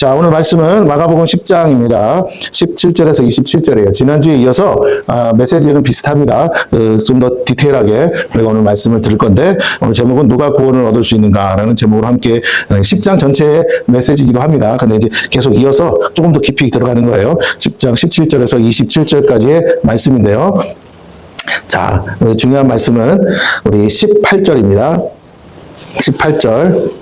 자, 오늘 말씀은 마가복음 10장입니다. 17절에서 27절이에요. 지난주에 이어서 메시지는 비슷합니다. 좀 더 디테일하게 우리가 오늘 말씀을 들을 건데, 오늘 제목은 누가 구원을 얻을 수 있는가라는 제목으로 함께 10장 전체의 메시지이기도 합니다. 근데 이제 계속 이어서 조금 더 깊이 들어가는 거예요. 10장 17절에서 27절까지의 말씀인데요. 자, 중요한 말씀은 우리 18절입니다. 18절.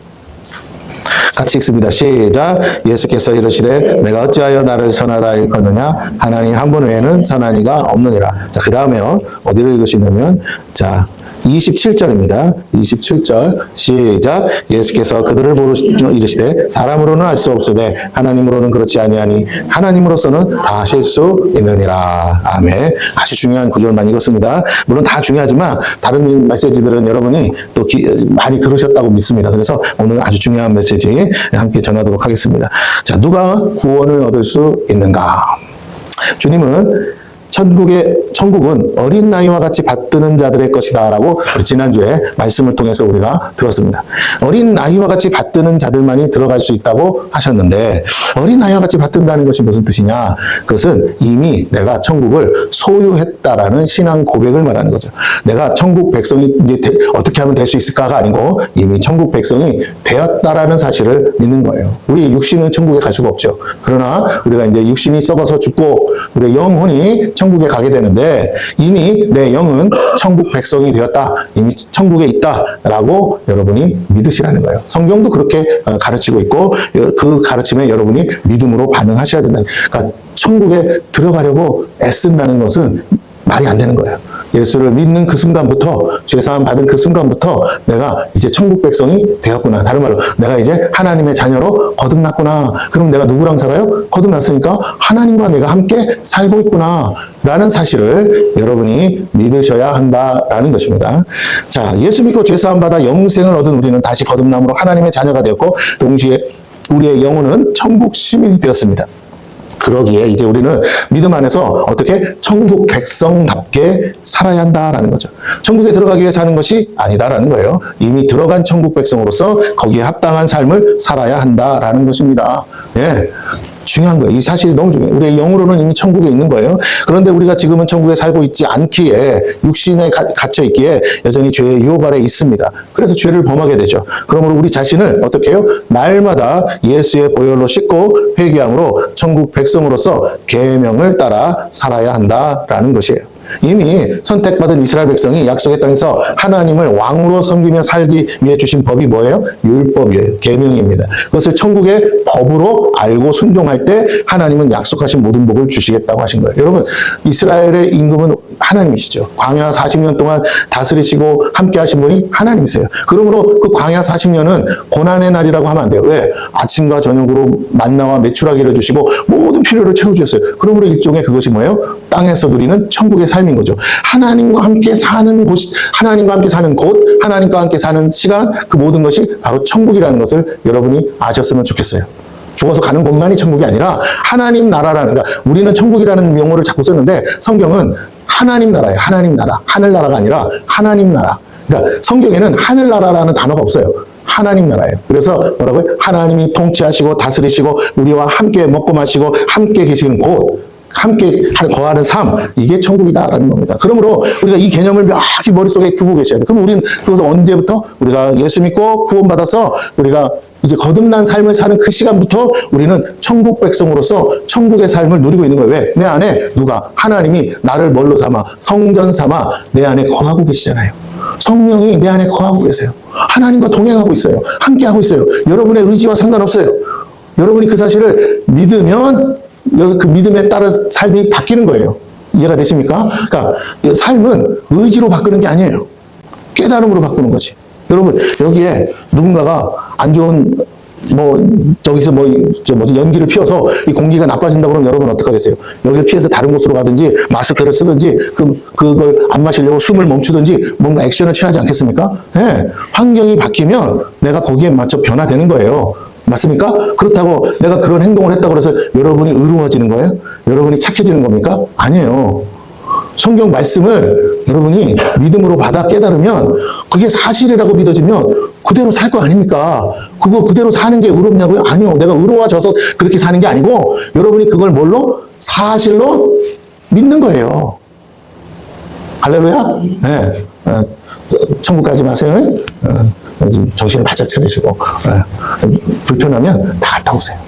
같이 읽습니다. 시작. 예수께서 이르시되 내가 어찌하여 나를 선하다 일컫느냐 하나님 한 분 외에는 선한 이가 없느니라. 자, 그 다음에요. 어디를 읽으시냐면 자 27절입니다. 27절 시작. 예수께서 그들을 보시며 이르시되 사람으로는 알 수 없으되 하나님으로는 그렇지 아니하니 하나님으로서는 다 하실 수 있느니라. 아멘. 아주 중요한 구절을 많이 읽었습니다. 물론 다 중요하지만 다른 메시지들은 여러분이 또 많이 들으셨다고 믿습니다. 그래서 오늘 아주 중요한 메시지 함께 전하도록 하겠습니다. 자, 누가 구원을 얻을 수 있는가? 주님은 천국은 어린 나이와 같이 받드는 자들의 것이다 라고 지난주에 말씀을 통해서 우리가 들었습니다. 어린 나이와 같이 받드는 자들만이 들어갈 수 있다고 하셨는데, 어린 나이와 같이 받든다는 것이 무슨 뜻이냐? 그것은 이미 내가 천국을 소유했다라는 신앙 고백을 말하는 거죠. 내가 천국 백성이 이제 어떻게 하면 될 수 있을까가 아니고 이미 천국 백성이 되었다라는 사실을 믿는 거예요. 우리 육신은 천국에 갈 수가 없죠. 그러나 우리가 이제 육신이 썩어서 죽고 우리의 영혼이 천국에 가게 되는데, 이미 내 영은 천국 백성이 되었다, 이미 천국에 있다라고 여러분이 믿으시라는 거예요. 성경도 그렇게 가르치고 있고 그 가르침에 여러분이 믿음으로 반응하셔야 된다. 그러니까 천국에 들어가려고 애쓴다는 것은 말이 안 되는 거예요. 예수를 믿는 그 순간부터, 죄사함 받은 그 순간부터 내가 이제 천국 백성이 되었구나. 다른 말로 내가 이제 하나님의 자녀로 거듭났구나. 그럼 내가 누구랑 살아요? 거듭났으니까 하나님과 내가 함께 살고 있구나 라는 사실을 여러분이 믿으셔야 한다라는 것입니다. 자, 예수 믿고 죄사함 받아 영생을 얻은 우리는 다시 거듭남으로 하나님의 자녀가 되었고, 동시에 우리의 영혼은 천국 시민이 되었습니다. 그러기에 이제 우리는 믿음 안에서 어떻게 천국 백성답게 살아야 한다라는 거죠. 천국에 들어가기 위해 사는 것이 아니다라는 거예요. 이미 들어간 천국 백성으로서 거기에 합당한 삶을 살아야 한다라는 것입니다. 예. 중요한 거예요. 이 사실이 너무 중요해요. 우리의 영으로는 이미 천국에 있는 거예요. 그런데 우리가 지금은 천국에 살고 있지 않기에, 육신에 갇혀 있기에 여전히 죄의 유혹 아래 있습니다. 그래서 죄를 범하게 되죠. 그러므로 우리 자신을 어떻게 해요? 날마다 예수의 보혈로 씻고 회개함으로 천국 백성으로서 계명을 따라 살아야 한다라는 것이에요. 이미 선택받은 이스라엘 백성이 약속의 땅에서 하나님을 왕으로 섬기며 살기 위해 주신 법이 뭐예요? 율법이에요. 계명입니다. 그것을 천국의 법으로 알고 순종할 때 하나님은 약속하신 모든 복을 주시겠다고 하신 거예요. 여러분, 이스라엘의 임금은 하나님이시죠. 광야 40년 동안 다스리시고 함께 하신 분이 하나님이세요. 그러므로 그 광야 40년은 고난의 날이라고 하면 안 돼요. 왜? 아침과 저녁으로 만나와 메추라기를 주시고 모든 필요를 채워주셨어요. 그러므로 일종의 그것이 뭐예요? 땅에서 누리는 천국의 삶인 거죠. 하나님과 함께 사는 곳, 하나님과 함께 사는 곳, 하나님과 함께 사는 시간, 그 모든 것이 바로 천국이라는 것을 여러분이 아셨으면 좋겠어요. 죽어서 가는 곳만이 천국이 아니라 하나님 나라라는, 그러니까 우리는 천국이라는 용어를 자꾸 쓰는데 성경은 하나님 나라예요. 하나님 나라. 하늘나라가 아니라 하나님 나라. 그러니까 성경에는 하늘나라라는 단어가 없어요. 하나님 나라예요. 그래서 뭐라고요? 하나님이 통치하시고 다스리시고 우리와 함께 먹고 마시고 함께 계시는 곳, 함께 거하는 삶, 이게 천국이다라는 겁니다. 그러므로 우리가 이 개념을 명확히 머릿속에 두고 계셔야 돼요. 그럼 우리는 그것을 언제부터? 우리가 예수 믿고 구원받아서 우리가 이제 거듭난 삶을 사는 그 시간부터 우리는 천국 백성으로서 천국의 삶을 누리고 있는 거예요. 왜? 내 안에 누가? 하나님이 나를 뭘로 삼아? 성전 삼아 내 안에 거하고 계시잖아요. 성령이 내 안에 거하고 계세요. 하나님과 동행하고 있어요. 함께하고 있어요. 여러분의 의지와 상관없어요. 여러분이 그 사실을 믿으면 그 믿음에 따라 삶이 바뀌는 거예요. 이해가 되십니까? 그러니까 삶은 의지로 바꾸는 게 아니에요. 깨달음으로 바꾸는 거지. 여러분, 여기에 누군가가 안 좋은 저기서 연기를 피워서 이 공기가 나빠진다고 그러면 여러분 어떡하겠어요? 여기를 피해서 다른 곳으로 가든지 마스크를 쓰든지 그걸 안 마시려고 숨을 멈추든지 뭔가 액션을 취하지 않겠습니까? 네. 환경이 바뀌면 내가 거기에 맞춰 변화되는 거예요. 맞습니까? 그렇다고 내가 그런 행동을 했다고 해서 여러분이 의로워지는 거예요? 여러분이 착해지는 겁니까? 아니에요. 성경 말씀을 여러분이 믿음으로 받아 깨달으면 그게 사실이라고 믿어지면 그대로 살 거 아닙니까? 그거 그대로 사는 게 의롭냐고요? 아니요. 내가 의로워져서 그렇게 사는 게 아니고 여러분이 그걸 뭘로? 사실로 믿는 거예요. 할렐루야? 네. 천국 가지 마세요. 정신을 바짝 차리시고 불편하면 다 갔다 오세요.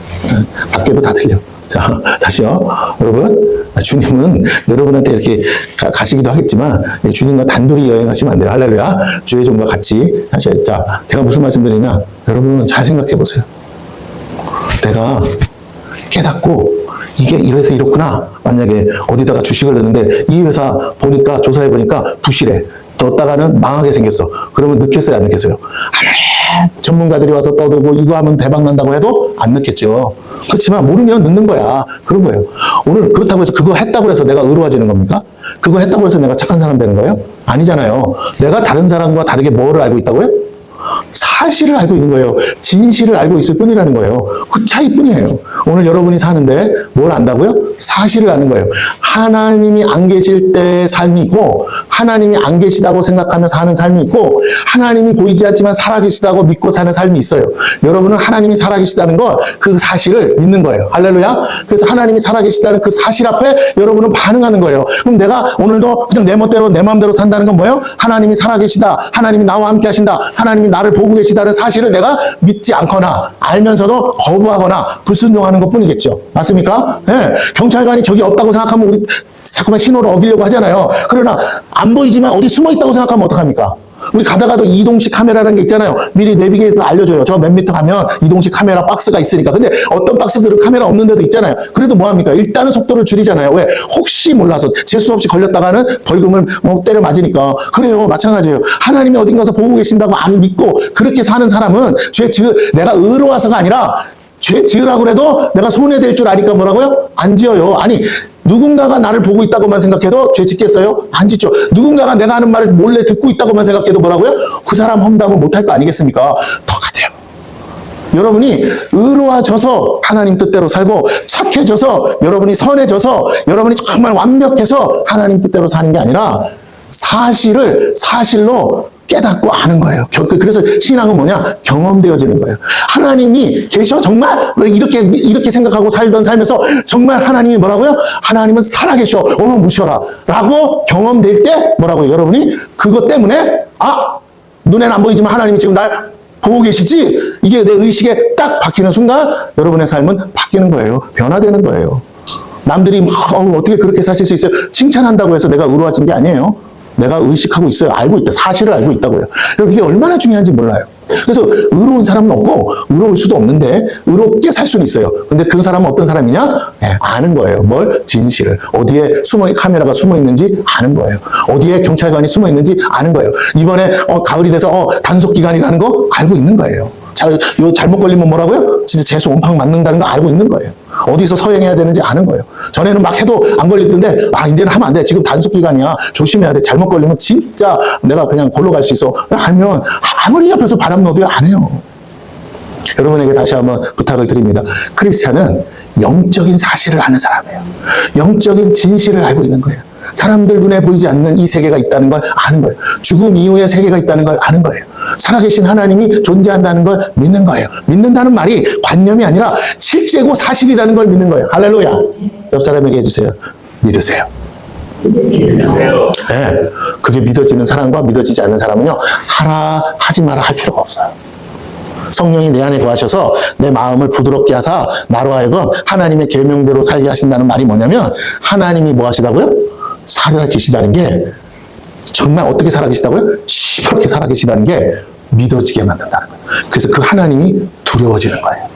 밖에도 다 들려. 자, 다시요. 여러분, 주님은 여러분한테 이렇게 가시기도 하겠지만, 주님과 단둘이 여행하시면 안 돼요. 할렐루야. 주의 종과 같이 하셔야죠. 자, 제가 무슨 말씀 드리냐. 여러분, 잘 생각해 보세요. 내가 깨닫고, 이게 이래서 이렇구나. 만약에 어디다가 주식을 넣는데, 이 회사 보니까, 조사해 보니까 부실해. 뒀다가는 망하게 생겼어. 그러면 넣겠어요, 안 넣겠어요? 전문가들이 와서 떠들고 이거 하면 대박 난다고 해도 안 넣겠죠. 그렇지만 모르면 넣는 거야. 그런 거예요. 오늘 그렇다고 해서 그거 했다고 해서 내가 의로워지는 겁니까? 그거 했다고 해서 내가 착한 사람 되는 거예요? 아니잖아요. 내가 다른 사람과 다르게 뭐를 알고 있다고요? 사실을 알고 있는 거예요. 진실을 알고 있을 뿐이라는 거예요. 그 차이뿐이에요. 오늘 여러분이 사는데 뭘 안다고요? 사실을 아는 거예요. 하나님이 안 계실 때의 삶이 있고 하나님이 안 계시다고 생각하며 사는 삶이 있고 하나님이 보이지 않지만 살아계시다고 믿고 사는 삶이 있어요. 여러분은 하나님이 살아계시다는 거 그 사실을 믿는 거예요. 할렐루야. 그래서 하나님이 살아계시다는 그 사실 앞에 여러분은 반응하는 거예요. 그럼 내가 오늘도 그냥 내 멋대로 내 마음대로 산다는 건 뭐예요? 하나님이 살아계시다. 하나님이 나와 함께 하신다. 하나님이 나를 보고 계시다는 사실을 내가 믿지 않거나 알면서도 거부하거나 불순종하는 것뿐이겠죠. 맞습니까? 네. 경찰관이 저기 없다고 생각하면 우리 자꾸만 신호를 어기려고 하잖아요. 그러나 안 보이지만 어디 숨어 있다고 생각하면 어떡합니까? 우리 가다가도 이동식 카메라라는 게 있잖아요. 미리 내비게이션에서 알려줘요. 저 몇 미터 가면 이동식 카메라 박스가 있으니까. 근데 어떤 박스들은 카메라 없는 데도 있잖아요. 그래도 뭐합니까? 일단은 속도를 줄이잖아요. 왜? 혹시 몰라서 재수 없이 걸렸다가는 벌금을 때려 맞으니까. 그래요. 마찬가지예요. 하나님이 어딘가서 보고 계신다고 안 믿고 그렇게 사는 사람은 내가 의로워서가 아니라 죄 지으라고 해도 내가 손해될 줄 아니까 뭐라고요? 안 지어요. 아니 누군가가 나를 보고 있다고만 생각해도 죄 짓겠어요? 안 짓죠. 누군가가 내가 하는 말을 몰래 듣고 있다고만 생각해도 뭐라고요? 그 사람 험담은 못할 거 아니겠습니까? 똑같아요. 여러분이 의로워져서 하나님 뜻대로 살고 착해져서 여러분이 선해져서 여러분이 정말 완벽해서 하나님 뜻대로 사는 게 아니라 사실로 깨닫고 아는 거예요. 그래서 신앙은 뭐냐? 경험되어지는 거예요. 하나님이 계셔? 정말? 이렇게 생각하고 살던 삶에서 정말 하나님이 뭐라고요? 하나님은 살아계셔. 무셔라. 라고 경험될 때 뭐라고요? 여러분이 그것 때문에 눈에는 안 보이지만 하나님이 지금 날 보고 계시지? 이게 내 의식에 딱 바뀌는 순간 여러분의 삶은 바뀌는 거예요. 변화되는 거예요. 남들이 어떻게 그렇게 사실 수 있어요? 칭찬한다고 해서 내가 의로워진 게 아니에요. 내가 의식하고 있어요. 알고 있다. 사실을 알고 있다고요. 여러분 이게 얼마나 중요한지 몰라요. 그래서 의로운 사람은 없고 의로울 수도 없는데 의롭게 살 수는 있어요. 근데 그 사람은 어떤 사람이냐? 네, 아는 거예요. 뭘? 진실을. 어디에 카메라가 숨어 있는지 아는 거예요. 어디에 경찰관이 숨어 있는지 아는 거예요. 이번에 가을이 돼서 단속 기간이라는 거 알고 있는 거예요. 잘못 걸리면 뭐라고요? 진짜 재수 온팡 맞는다는 거 알고 있는 거예요. 어디서 서행해야 되는지 아는 거예요. 전에는 막 해도 안 걸리던데 이제는 하면 안 돼. 지금 단속 기간이야. 조심해야 돼. 잘못 걸리면 진짜 내가 그냥 골로 갈 수 있어. 알면 아무리 옆에서 바람 넣어도 안 해요. 여러분에게 다시 한번 부탁을 드립니다. 크리스찬은 영적인 사실을 아는 사람이에요. 영적인 진실을 알고 있는 거예요. 사람들 눈에 보이지 않는 이 세계가 있다는 걸 아는 거예요. 죽음 이후의 세계가 있다는 걸 아는 거예요. 살아계신 하나님이 존재한다는 걸 믿는 거예요. 믿는다는 말이 관념이 아니라 실제고 사실이라는 걸 믿는 거예요. 할렐루야. 옆 사람에게 해주세요. 믿으세요. 믿으세요. 네, 그게 믿어지는 사람과 믿어지지 않는 사람은요, 하지 마라 할 필요가 없어요. 성령이 내 안에 거하셔서 내 마음을 부드럽게 하사 나로 하여금 하나님의 계명대로 살게 하신다는 말이 뭐냐면 하나님이 뭐 하시다고요? 살아계시다는 게 정말 어떻게 살아계시다고요? 시퍼렇게 살아계시다는 게 믿어지게 만든다는 거예요. 그래서 그 하나님이 두려워지는 거예요.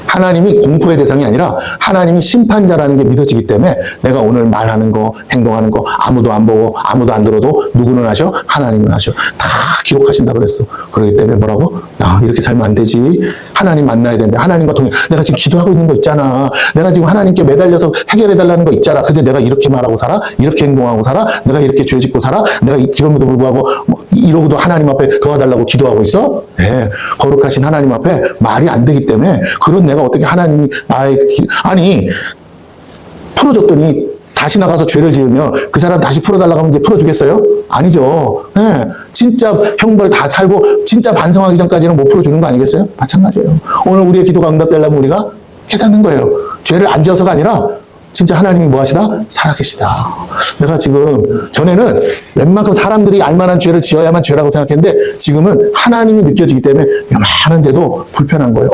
하나님이 공포의 대상이 아니라 하나님이 심판자라는 게 믿어지기 때문에 내가 오늘 말하는 거, 행동하는 거 아무도 안 보고 아무도 안 들어도 누구는 하셔? 하나님은 하셔. 다 기록하신다 그랬어. 그렇기 때문에 뭐라고? 이렇게 살면 안 되지. 하나님 만나야 되는데 하나님과 내가 지금 기도하고 있는 거 있잖아. 내가 지금 하나님께 매달려서 해결해달라는 거 있잖아. 근데 내가 이렇게 말하고 살아? 이렇게 행동하고 살아? 내가 이렇게 죄 짓고 살아? 내가 그럼에도 불구하고 이러고도 하나님 앞에 도와달라고 기도하고 있어? 네. 거룩하신 하나님 앞에 말이 안 되기 때문에 그런 내가 어떻게 하나님이 풀어줬더니 다시 나가서 죄를 지으면 그 사람 다시 풀어달라고 하면 이제 풀어주겠어요? 아니죠. 네. 진짜 형벌 다 살고 진짜 반성하기 전까지는 못 풀어주는 거 아니겠어요? 마찬가지예요. 오늘 우리의 기도가 응답되려면 우리가 깨닫는 거예요. 죄를 안 지어서가 아니라 진짜 하나님이 뭐 하시다? 살아계시다. 내가 지금 전에는 웬만큼 사람들이 알만한 죄를 지어야만 죄라고 생각했는데 지금은 하나님이 느껴지기 때문에 요만한 죄도 불편한 거예요.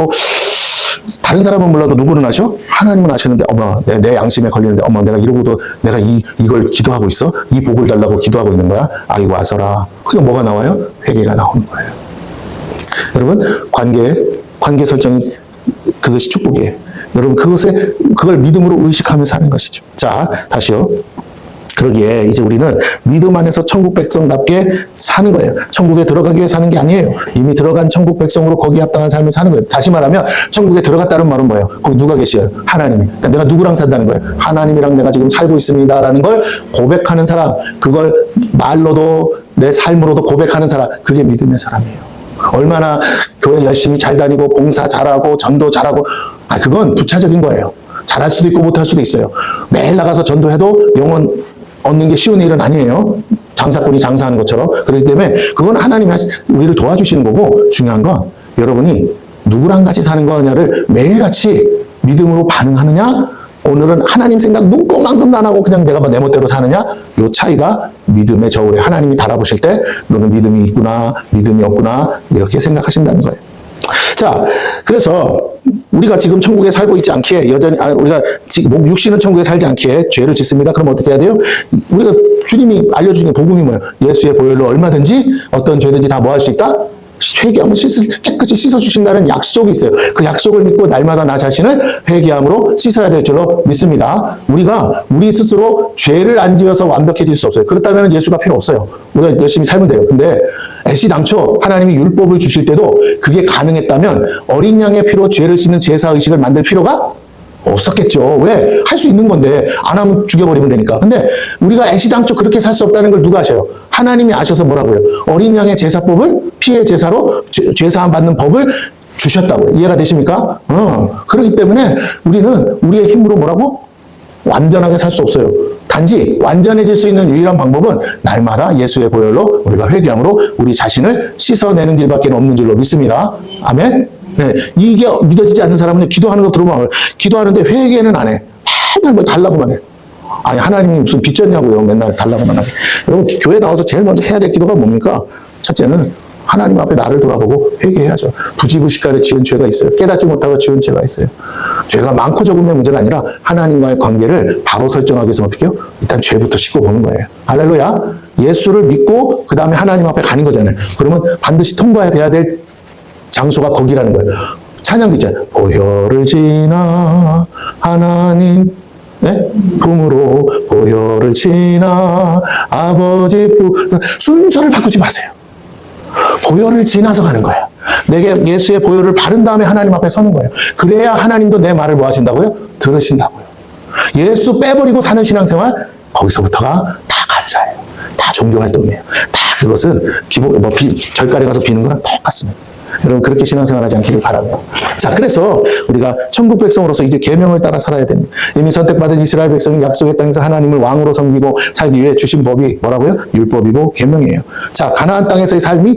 다른 사람은 몰라도 누구는 아셔? 하나님은 아시는데 어머 내 양심에 걸리는데 어머 내가 이러고도 내가 이걸 기도하고 있어? 이 복을 달라고 기도하고 있는 거야? 아이고 와서라. 그게 뭐가 나와요? 회개가 나오는 거예요. 여러분 관계 설정이 그것이 축복이에요. 여러분 그걸 믿음으로 의식하며 사는 것이죠. 자, 다시요. 그러기에 이제 우리는 믿음 안에서 천국 백성답게 사는 거예요. 천국에 들어가기 위해 사는 게 아니에요. 이미 들어간 천국 백성으로 거기에 합당한 삶을 사는 거예요. 다시 말하면 천국에 들어갔다는 말은 뭐예요? 거기 누가 계셔요? 하나님이. 그러니까 내가 누구랑 산다는 거예요? 하나님이랑 내가 지금 살고 있습니다라는 걸 고백하는 사람, 그걸 말로도 내 삶으로도 고백하는 사람, 그게 믿음의 사람이에요. 얼마나 교회 열심히 잘 다니고 봉사 잘하고 전도 잘하고 그건 부차적인 거예요. 잘할 수도 있고 못할 수도 있어요. 매일 나가서 전도해도 영혼 얻는 게 쉬운 일은 아니에요. 장사꾼이 장사하는 것처럼. 그렇기 때문에 그건 하나님이 우리를 도와주시는 거고 중요한 건 여러분이 누구랑 같이 사는 거냐를 매일같이 믿음으로 반응하느냐 오늘은 하나님 생각 눈곱만큼도 안 하고 그냥 내가 내 멋대로 사느냐 이 차이가 믿음의 저울에 하나님이 달아보실 때 너는 믿음이 있구나 믿음이 없구나 이렇게 생각하신다는 거예요. 자, 그래서 우리가 지금 천국에 살고 있지 않기에 여전히 우리가 지금 육신은 천국에 살지 않기에 죄를 짓습니다. 그럼 어떻게 해야 돼요? 우리가 주님이 알려주신 복음이 뭐예요? 예수의 보혈로 얼마든지 어떤 죄든지 다 뭐 할 수 있다? 회개하면 깨끗이 씻어주신다는 약속이 있어요. 그 약속을 믿고 날마다 나 자신을 회개함으로 씻어야 될 줄로 믿습니다. 우리가 우리 스스로 죄를 안 지어서 완벽해질 수 없어요. 그렇다면 예수가 필요 없어요. 우리가 열심히 살면 돼요. 근데 애시당초 하나님이 율법을 주실 때도 그게 가능했다면 어린 양의 피로 죄를 씻는 제사의식을 만들 필요가 없었겠죠. 왜? 할 수 있는 건데 안 하면 죽여버리면 되니까. 근데 우리가 애시당초 그렇게 살 수 없다는 걸 누가 아셔요? 하나님이 아셔서 뭐라고요? 어린 양의 제사법을 피해 제사로 죄사함 받는 법을 주셨다고요. 이해가 되십니까? 그렇기 때문에 우리는 우리의 힘으로 뭐라고? 완전하게 살 수 없어요. 단지 완전해질 수 있는 유일한 방법은 날마다 예수의 보혈로 우리가 회개함으로 우리 자신을 씻어내는 길밖에 없는 줄로 믿습니다. 아멘? 네, 이게 믿어지지 않는 사람은 기도하는 거 들어보면 기도하는데 회개는 안 해. 맨날 뭐 달라고만 해. 아니 하나님이 무슨 빚졌냐고요. 맨날 달라고만 하게. 여러분 교회 나와서 제일 먼저 해야 될 기도가 뭡니까? 첫째는 하나님 앞에 나를 돌아보고 회개해야죠. 부지불식간에 지은 죄가 있어요. 깨닫지 못하고 지은 죄가 있어요. 죄가 많고 적음의 문제가 아니라 하나님과의 관계를 바로 설정하기 위해서 어떻게 해요? 일단 죄부터 씻고 보는 거예요. 할렐루야. 예수를 믿고 그 다음에 하나님 앞에 가는 거잖아요. 그러면 반드시 통과해야 될 장소가 거기라는 거예요. 찬양도 있잖아요. 보혈을 지나 하나님 품으로 보혈을 지나 아버지 순서를 바꾸지 마세요. 보혈을 지나서 가는 거예요. 내게 예수의 보혈을 바른 다음에 하나님 앞에 서는 거예요. 그래야 하나님도 내 말을 뭐 하신다고요? 들으신다고요. 예수 빼버리고 사는 신앙생활 거기서부터가 다 가짜예요. 다 종교활동이에요. 다 그것은 기본 절간에 가서 비는 거랑 똑같습니다. 여러분 그렇게 신앙생활하지 않기를 바랍니다. 자, 그래서 우리가 천국 백성으로서 이제 계명을 따라 살아야 됩니다. 이미 선택받은 이스라엘 백성이 약속의 땅에서 하나님을 왕으로 섬기고 살기 위해 주신 법이 뭐라고요? 율법이고 계명이에요. 자, 가나안 땅에서의 삶이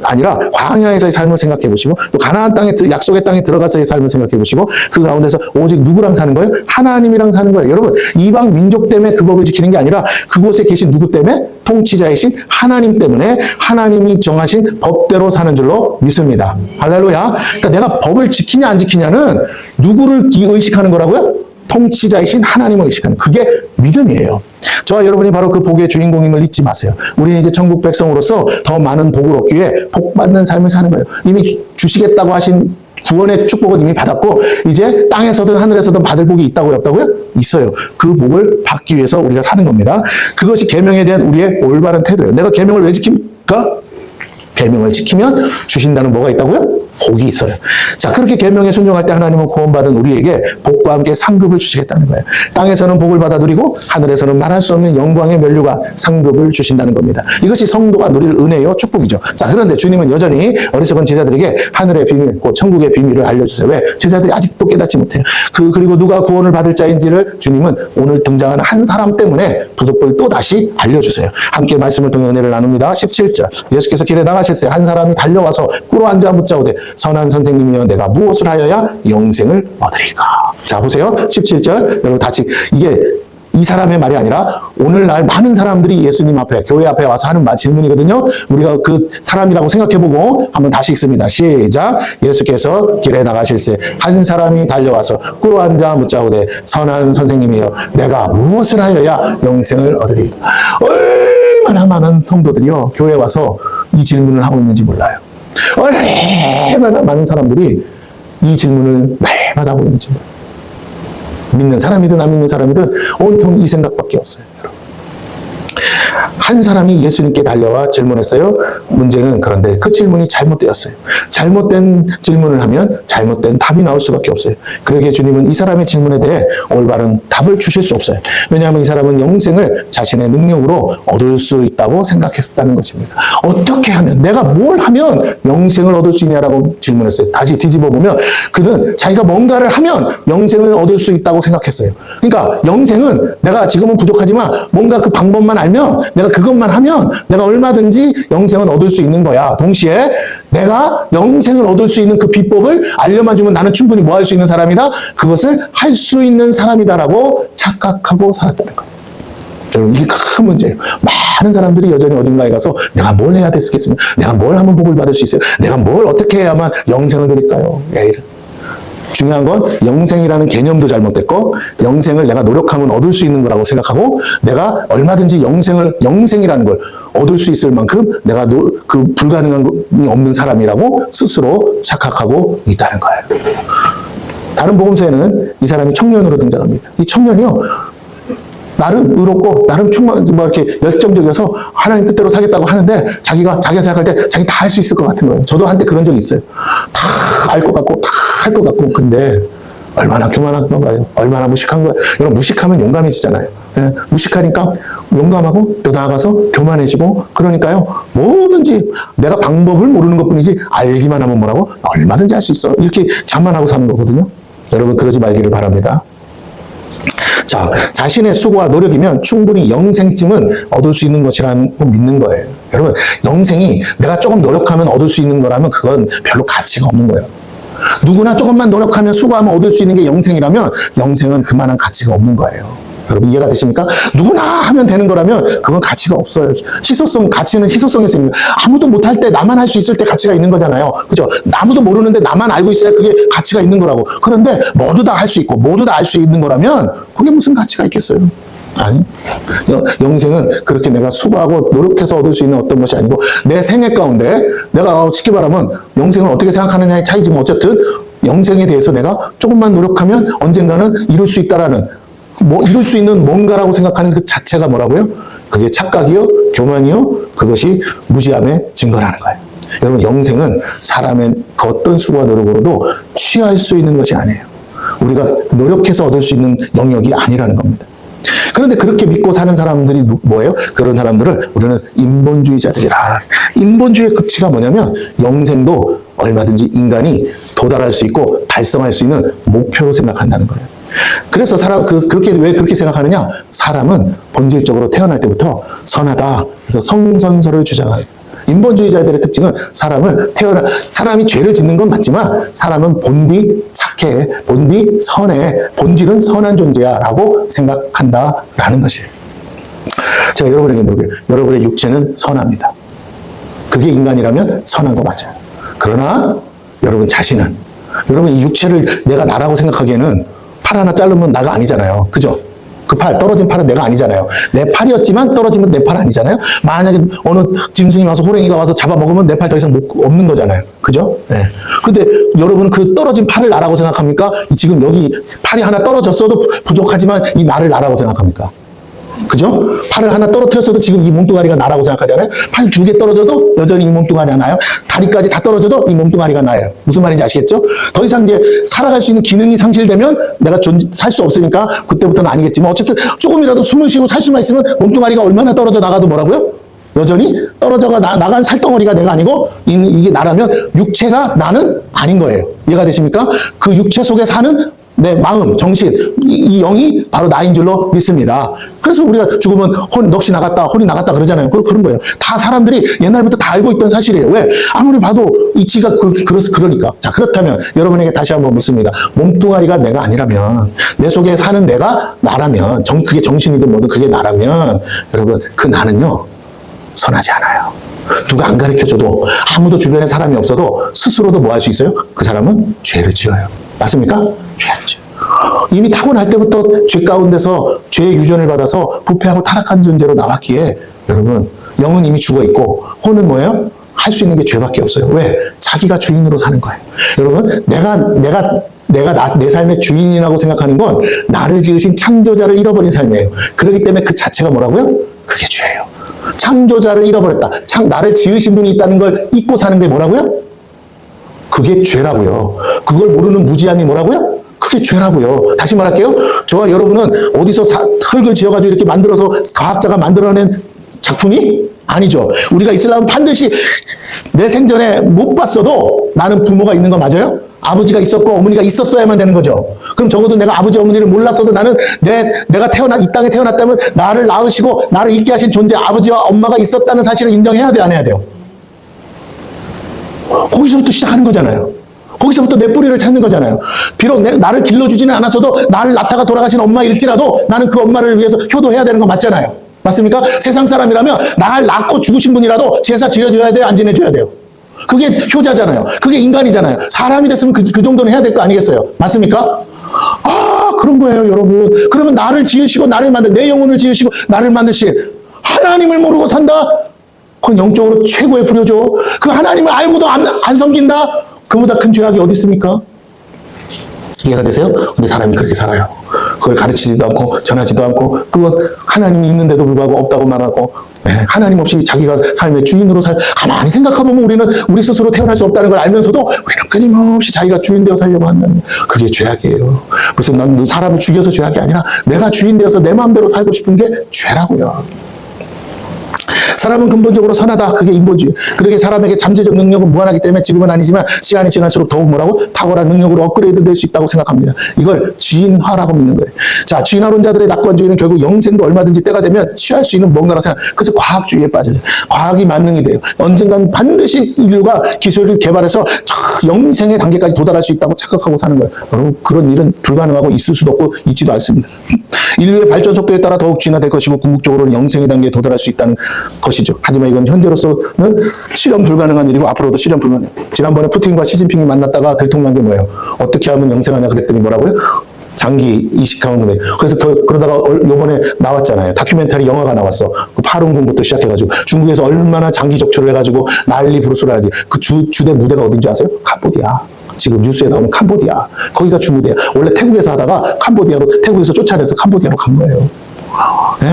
아니라 광야에서의 삶을 생각해 보시고 또 가나안 땅에 약속의 땅에 들어가서의 삶을 생각해 보시고 그 가운데서 오직 누구랑 사는 거예요? 하나님이랑 사는 거예요. 여러분 이방 민족 때문에 그 법을 지키는 게 아니라 그곳에 계신 누구 때문에? 통치자이신 하나님 때문에 하나님이 정하신 법대로 사는 줄로 믿습니다. 할렐루야. 그러니까 내가 법을 지키냐 안 지키냐는 누구를 의식하는 거라고요? 통치자이신 하나님을 의식하는 그게 믿음이에요. 저와 여러분이 바로 그 복의 주인공임을 잊지 마세요. 우리는 이제 천국 백성으로서 더 많은 복을 얻기 위해 복받는 삶을 사는 거예요. 이미 주시겠다고 하신 구원의 축복은 이미 받았고 이제 땅에서든 하늘에서든 받을 복이 있다고요? 없다고요? 있어요. 그 복을 받기 위해서 우리가 사는 겁니다. 그것이 계명에 대한 우리의 올바른 태도예요. 내가 계명을 왜 지킵니까? 계명을 지키면 주신다는 뭐가 있다고요? 복이 있어요. 자, 그렇게 계명에 순종할 때 하나님은 구원받은 우리에게 복과 함께 상급을 주시겠다는 거예요. 땅에서는 복을 받아 누리고 하늘에서는 말할 수 없는 영광의 면류가 상급을 주신다는 겁니다. 이것이 성도가 누릴 은혜요 축복이죠. 자, 그런데 주님은 여전히 어리석은 제자들에게 하늘의 비밀, 곧 천국의 비밀을 알려주세요. 왜? 제자들이 아직도 깨닫지 못해요. 그리고 누가 구원을 받을 자인지를 주님은 오늘 등장하는 한 사람 때문에 부득불 또 다시 알려주세요. 함께 말씀을 통해 은혜를 나눕니다. 17절. 예수께서 길에 나가실새 한 사람이 달려와서 꿇어 앉아 묻자오되 선한 선생님이여 내가 무엇을 하여야 영생을 얻으리까? 자, 보세요. 17절. 여러분 같이 이게 이 사람의 말이 아니라 오늘날 많은 사람들이 예수님 앞에, 교회 앞에 와서 하는 질문이거든요. 우리가 그 사람이라고 생각해보고 한번 다시 읽습니다. 시작. 예수께서 길에 나가실새 한 사람이 달려와서 꿇어 앉아 묻자오되 선한 선생님이여 내가 무엇을 하여야 영생을 얻으리까? 얼마나 많은 성도들이요 교회에 와서 이 질문을 하고 있는지 몰라요. 얼마나 많은 사람들이 이 질문을 날마다 하고 있는지 몰라요. 믿는 사람이든 안 믿는 사람이든 온통 이 생각밖에 없어요. 여러분. 한 사람이 예수님께 달려와 질문했어요. 문제는 그런데 그 질문이 잘못되었어요. 잘못된 질문을 하면 잘못된 답이 나올 수밖에 없어요. 그러기에 주님은 이 사람의 질문에 대해 올바른 답을 주실 수 없어요. 왜냐하면 이 사람은 영생을 자신의 능력으로 얻을 수 있다고 생각했다는 것입니다. 어떻게 하면, 내가 뭘 하면 영생을 얻을 수 있냐라고 질문했어요. 다시 뒤집어 보면 그는 자기가 뭔가를 하면 영생을 얻을 수 있다고 생각했어요. 그러니까 영생은 내가 지금은 부족하지만 뭔가 그 방법만 알면, 내가 그것만 하면 내가 얼마든지 영생은 얻을 수 있는 거야. 동시에 내가 영생을 얻을 수 있는 그 비법을 알려만 주면 나는 충분히 뭐 할 수 있는 사람이다? 그것을 할 수 있는 사람이다라고 착각하고 살았다는 거예요. 여러분, 이게 큰 문제예요. 많은 사람들이 여전히 어딘가에 가서 내가 뭘 해야 됐겠습니까? 내가 뭘 하면 복을 받을 수 있어요? 내가 뭘 어떻게 해야만 영생을 누릴까요? 중요한 건 영생이라는 개념도 잘못됐고, 영생을 내가 노력하면 얻을 수 있는 거라고 생각하고, 내가 얼마든지 영생이라는 걸 얻을 수 있을 만큼 내가 그 불가능한 게 없는 사람이라고 스스로 착각하고 있다는 거예요. 다른 복음서에는 이 사람이 청년으로 등장합니다. 이 청년이요, 나름 의롭고 나름 이렇게 열정적이어서 하나님 뜻대로 살겠다고 하는데 자기가 생각할 때 자기 다 할 수 있을 것 같은 거예요. 저도 한때 그런 적이 있어요. 다 알 것 같고 다 할 것 같고. 근데 얼마나 교만한 건가요? 얼마나 무식한 거예요? 여러분, 무식하면 용감해지잖아요. 네, 무식하니까 용감하고 또 나아가서 교만해지고, 그러니까요 뭐든지 내가 방법을 모르는 것뿐이지 알기만 하면 뭐라고? 얼마든지 할 수 있어. 이렇게 자만하고 사는 거거든요. 여러분, 그러지 말기를 바랍니다. 자, 자신의 수고와 노력이면 충분히 영생쯤은 얻을 수 있는 것이라는 거 믿는 거예요. 여러분, 영생이 내가 조금 노력하면 얻을 수 있는 거라면 그건 별로 가치가 없는 거예요. 누구나 조금만 노력하면 수고하면 얻을 수 있는 게 영생이라면 영생은 그만한 가치가 없는 거예요. 여러분, 이해가 되십니까? 누구나 하면 되는 거라면 그건 가치가 없어요. 가치는 희소성이 있습니다. 아무도 못할 때 나만 할 수 있을 때 가치가 있는 거잖아요. 그죠? 아무도 모르는데 나만 알고 있어야 그게 가치가 있는 거라고. 그런데 모두 다 할 수 있고 모두 다 알 수 있는 거라면 그게 무슨 가치가 있겠어요? 아니, 영생은 그렇게 내가 수고하고 노력해서 얻을 수 있는 어떤 것이 아니고, 내 생애 가운데 내가 쉽게 말하면 영생을 어떻게 생각하느냐의 차이지만 어쨌든 영생에 대해서 내가 조금만 노력하면 언젠가는 이룰 수 있다라는, 이룰 수 있는 뭔가라고 생각하는 그 자체가 뭐라고요? 그게 착각이요, 교만이요, 그것이 무지함의 증거라는 거예요. 여러분, 영생은 사람의 그 어떤 수고와 노력으로도 취할 수 있는 것이 아니에요. 우리가 노력해서 얻을 수 있는 영역이 아니라는 겁니다. 그런데 그렇게 믿고 사는 사람들이 뭐예요? 그런 사람들을 우리는 인본주의자들이라. 인본주의의 극치가 뭐냐면 영생도 얼마든지 인간이 도달할 수 있고 달성할 수 있는 목표로 생각한다는 거예요. 그래서 왜 그렇게 생각하느냐? 사람은 본질적으로 태어날 때부터 선하다. 그래서 성선설을 주장하는. 인본주의자들의 특징은 사람이 죄를 짓는 건 맞지만 사람은 본디 착해, 본디 선해, 본질은 선한 존재야 라고 생각한다라는 것이에요. 제가 여러분에게 물어볼게요. 여러분의 육체는 선합니다. 그게 인간이라면 선한 거 맞아요. 그러나 여러분 자신은, 여러분 이 육체를 내가 나라고 생각하기에는 팔 하나 자르면 나가 아니잖아요. 그죠? 그 떨어진 팔은 내가 아니잖아요. 내 팔이었지만 떨어지면 내 팔 아니잖아요. 만약에 어느 짐승이 와서, 호랭이가 와서 잡아먹으면 내 팔 더 이상 없는 거잖아요. 그죠? 네. 근데 여러분은 그 떨어진 팔을 나라고 생각합니까? 지금 여기 팔이 하나 떨어졌어도 부족하지만 이 나를 나라고 생각합니까? 그죠? 팔을 하나 떨어뜨렸어도 지금 이 몸뚱아리가 나라고 생각하잖아요. 팔 2개 떨어져도 여전히 이 몸뚱아리가 나요. 다리까지 다 떨어져도 이 몸뚱아리가 나요. 무슨 말인지 아시겠죠? 더 이상 이제 살아갈 수 있는 기능이 상실되면 내가 살 수 없으니까 그때부터는 아니겠지만 어쨌든 조금이라도 숨을 쉬고 살 수만 있으면 몸뚱아리가 얼마나 떨어져 나가도 뭐라고요? 여전히 떨어져 나간 살덩어리가 내가 아니고 이게 나라면 육체가 나는 아닌 거예요. 이해가 되십니까? 그 육체 속에 사는 내 마음, 정신, 이 영이 바로 나인 줄로 믿습니다. 그래서 우리가 죽으면 넋이 나갔다, 혼이 나갔다 그러잖아요. 그런 거예요. 다 사람들이 옛날부터 다 알고 있던 사실이에요. 왜? 아무리 봐도 이치가 그러니까. 자, 그렇다면 여러분에게 다시 한번 묻습니다. 몸뚱아리가 내가 아니라면, 내 속에 사는 내가 나라면, 그게 정신이든 뭐든 그게 나라면, 여러분, 그 나는요, 선하지 않아요. 누가 안 가르쳐줘도 아무도 주변에 사람이 없어도 스스로도 뭐 할 수 있어요? 그 사람은 죄를 지어요. 맞습니까? 죄를 지어요. 이미 타고날 때부터 죄 가운데서 죄의 유전을 받아서 부패하고 타락한 존재로 나왔기에 여러분 영은 이미 죽어있고 혼은 뭐예요? 할 수 있는 게 죄밖에 없어요. 왜? 자기가 주인으로 사는 거예요. 여러분 내가 내 삶의 주인이라고 생각하는 건 나를 지으신 창조자를 잃어버린 삶이에요. 그렇기 때문에 그 자체가 뭐라고요? 그게 죄예요. 창조자를 잃어버렸다. 나를 지으신 분이 있다는 걸 잊고 사는 게 뭐라고요? 그게 죄라고요. 그걸 모르는 무지함이 뭐라고요? 그게 죄라고요. 다시 말할게요. 저와 여러분은 어디서 흙을 지어가지고 이렇게 만들어서 과학자가 만들어낸 작품이 아니죠. 우리가 이슬람은 반드시 내 생전에 못 봤어도 나는 부모가 있는 거 맞아요? 아버지가 있었고 어머니가 있었어야만 되는 거죠. 그럼 적어도 내가 아버지 어머니를 몰랐어도 나는 내가 이 땅에 태어났다면 나를 낳으시고 나를 있게 하신 존재 아버지와 엄마가 있었다는 사실을 인정해야 돼, 안 해야 돼요? 거기서부터 시작하는 거잖아요. 거기서부터 내 뿌리를 찾는 거잖아요. 비록 나를 길러주지는 않았어도 나를 낳다가 돌아가신 엄마일지라도 나는 그 엄마를 위해서 효도해야 되는 거 맞잖아요. 맞습니까? 세상 사람이라면 나를 낳고 죽으신 분이라도 제사 지내줘야 돼요? 안 지내줘야 돼요? 그게 효자잖아요. 그게 인간이잖아요. 사람이 됐으면 그 정도는 해야 될 거 아니겠어요? 맞습니까? 그런 거예요, 여러분. 그러면 나를 지으시고 나를 내 영혼을 지으시고 나를 만드신 하나님을 모르고 산다? 그건 영적으로 최고의 불효죠. 그 하나님을 알고도 안 섬긴다? 그보다 큰 죄악이 어디 있습니까? 이해가 되세요? 근데 사람이 그렇게 살아요. 그걸 가르치지도 않고 전하지도 않고 그건 하나님이 있는데도 불구하고 없다고 말하고 하나님 없이 자기가 삶의 주인으로 가만히 생각해보면 우리는 우리 스스로 태어날 수 없다는 걸 알면서도 우리는 끊임없이 자기가 주인 되어 살려고 한다는 그게 죄악이에요. 그래서 난 사람을 죽여서 죄악이 아니라 내가 주인 되어서 내 마음대로 살고 싶은 게 죄라고요. 사람은 근본적으로 선하다. 그게 인본주의. 그렇게 사람에게 잠재적 능력은 무한하기 때문에 지금은 아니지만 시간이 지날수록 더욱 뭐라고? 탁월한 능력으로 업그레이드 될 수 있다고 생각합니다. 이걸 진화라고 믿는 거예요. 자, 진화론자들의 낙관주의는 결국 영생도 얼마든지 때가 되면 취할 수 있는 뭔가라고 생각. 그래서 과학주의에 빠져요. 과학이 만능이 돼요. 언젠간 반드시 인류가 기술을 개발해서 영생의 단계까지 도달할 수 있다고 착각하고 사는 거예요. 여러분, 그런 일은 불가능하고 있을 수도 없고 있지도 않습니다. 인류의 발전 속도에 따라 더욱 진화될 것이고 궁극적으로는 영생의 단계에 도달할 수 있다는 것이죠. 하지만 이건 현재로서는 실현 불가능한 일이고 앞으로도 실현 불가능해요. 지난번에 푸틴과 시진핑이 만났다가 들통난 게 뭐예요? 어떻게 하면 영생하냐 그랬더니 뭐라고요? 장기 이식하면. 그래서 그러다가 요번에 나왔잖아요. 다큐멘터리 영화가 나왔어. 그 파룬궁부터 시작해가지고 중국에서 얼마나 장기 적출을 해가지고 난리 부르스를 하지. 그 주대 무대가 어딘지 아세요? 캄보디아. 지금 뉴스에 나오는 캄보디아. 거기가 주무대야. 원래 태국에서 하다가 태국에서 쫓아내서 캄보디아로 간 거예요. 네.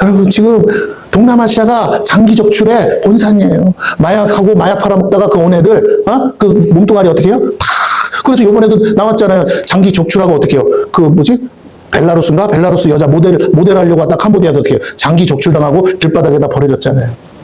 여러분, 지금 동남아시아가 장기 적출의 본산이에요. 마약하고 마약 팔아먹다가 그 온 애들, 그 몸뚱아리 어떻게 해요? 그래서 이번에도 나왔잖아요. 장기 적출하고 어떻게 해요? 그 뭐지? 벨라루스 여자 모델 하려고 하다 캄보디아도 어떻게 해요? 장기 적출당하고 길바닥에다 버려졌잖아요.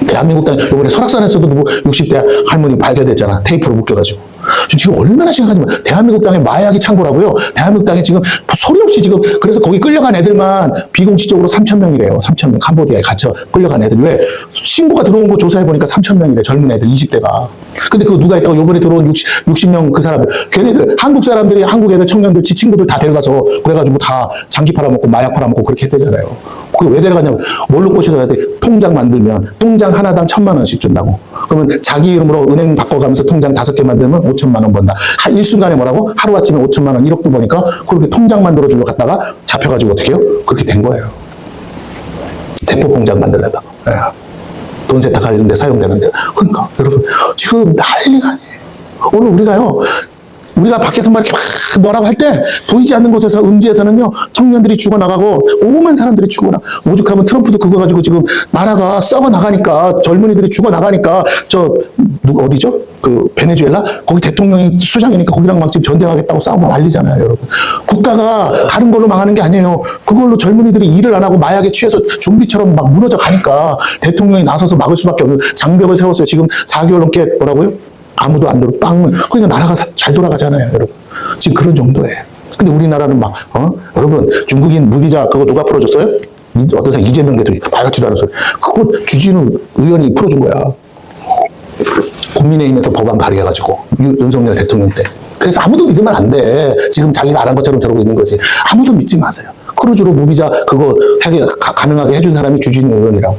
대한민국 땅 이번에 설악산에서도 누구 60대 할머니 발견됐잖아. 테이프로 묶여가지고. 지금 얼마나 심각하냐면 대한민국 땅에 마약이 창고라고요. 대한민국 땅에 지금 소리 없이 지금 그래서 거기 끌려간 애들만 비공식적으로 3,000명이래요. 3,000명. 캄보디아에 갇혀 끌려간 애들. 왜? 신고가 들어온 거 조사해보니까 3,000명이래. 젊은 애들 20대가. 근데 그거 누가 했다고 요번에 들어온 60명 그 사람들. 걔네들 한국 사람들이 한국 애들 청년들 지 친구들 다 데려가서 그래가지고 다 장기 팔아먹고 마약 팔아먹고 그렇게 했대잖아요. 그걸 왜 데려갔냐면 뭘로 꼬셔야 돼? 통장 만들면 통장 하나당 1,000만 원씩 준다고. 그러면 자기 이름으로 은행 바꿔가면서 통장 5개 만들면 5천만 원 번다. 일순간에 뭐라고? 하루아침에 5천만 원 1억도 버니까 그렇게 통장 만들어주려 갔다가 잡혀가지고 어떻게 해요? 그렇게 된 거예요. 대포 공장 만들려다가. 네. 돈 세탁하는 데 사용되는데. 그러니까 여러분 지금 난리가 아니에요. 오늘 우리가요 우리가 밖에서 막 이렇게 막 뭐라고 할 때 보이지 않는 곳에서 음지에서는요 청년들이 죽어나가고 오만 사람들이 죽어나가. 오죽하면 트럼프도 그거 가지고 지금 나라가 썩어 나가니까 젊은이들이 죽어나가니까 저 누구 어디죠? 그 베네수엘라 거기 대통령이 수장이니까 거기랑 막 지금 전쟁하겠다고 싸우고 난리잖아요, 여러분. 국가가 다른 걸로 망하는 게 아니에요. 그걸로 젊은이들이 일을 안 하고 마약에 취해서 좀비처럼 막 무너져 가니까 대통령이 나서서 막을 수밖에 없는 장벽을 세웠어요. 지금 4개월 넘게 뭐라고요? 아무도 안 들어 빵. 그러니까 나라가 잘 돌아가잖아요, 여러분. 지금 그런 정도예요. 근데 우리나라는 막 여러분 중국인 무비자 그거 누가 풀어줬어요? 어떤 사람 이재명 대통령이 말 같지도 않은 소리. 그거 주진우 의원이 풀어준 거야. 국민의힘에서 법안 발의해가지고 윤석열 대통령 때. 그래서 아무도 믿으면 안 돼. 지금 자기가 안 한 것처럼 저러고 있는 거지. 아무도 믿지 마세요. 크루즈로 무비자 그거 가능하게 해준 사람이 주진우 의원이라고.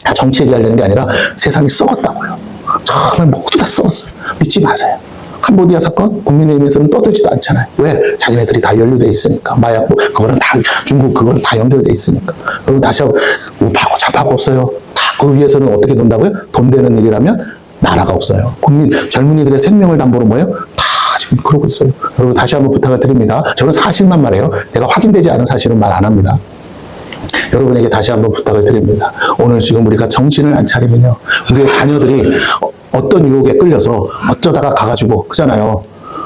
다 정치 얘기하려는 게 아니라 세상이 썩었다고요. 정말 모두 다 썩었어요. 믿지 마세요. 캄보디아 사건 국민의힘에서는 떠들지도 않잖아요. 왜? 자기네들이 다 연루돼 있으니까. 마약 그거랑 다 중국 그거랑 다 연결돼 있으니까. 여러분 다시 한번 우파고 좌파고 없어요. 다 그 위에서는 어떻게 돈다고요? 돈 되는 일이라면 나라가 없어요. 젊은이들의 생명을 담보로 뭐예요? 다 지금 그러고 있어요. 여러분 다시 한번 부탁을 드립니다. 저는 사실만 말해요. 내가 확인되지 않은 사실은 말 안 합니다. 여러분에게 다시 한번 부탁을 드립니다. 오늘 지금 우리가 정신을 안 차리면요. 우리의 자녀들이 어떤 유혹에 끌려서 어쩌다가 가가지고 그잖아요.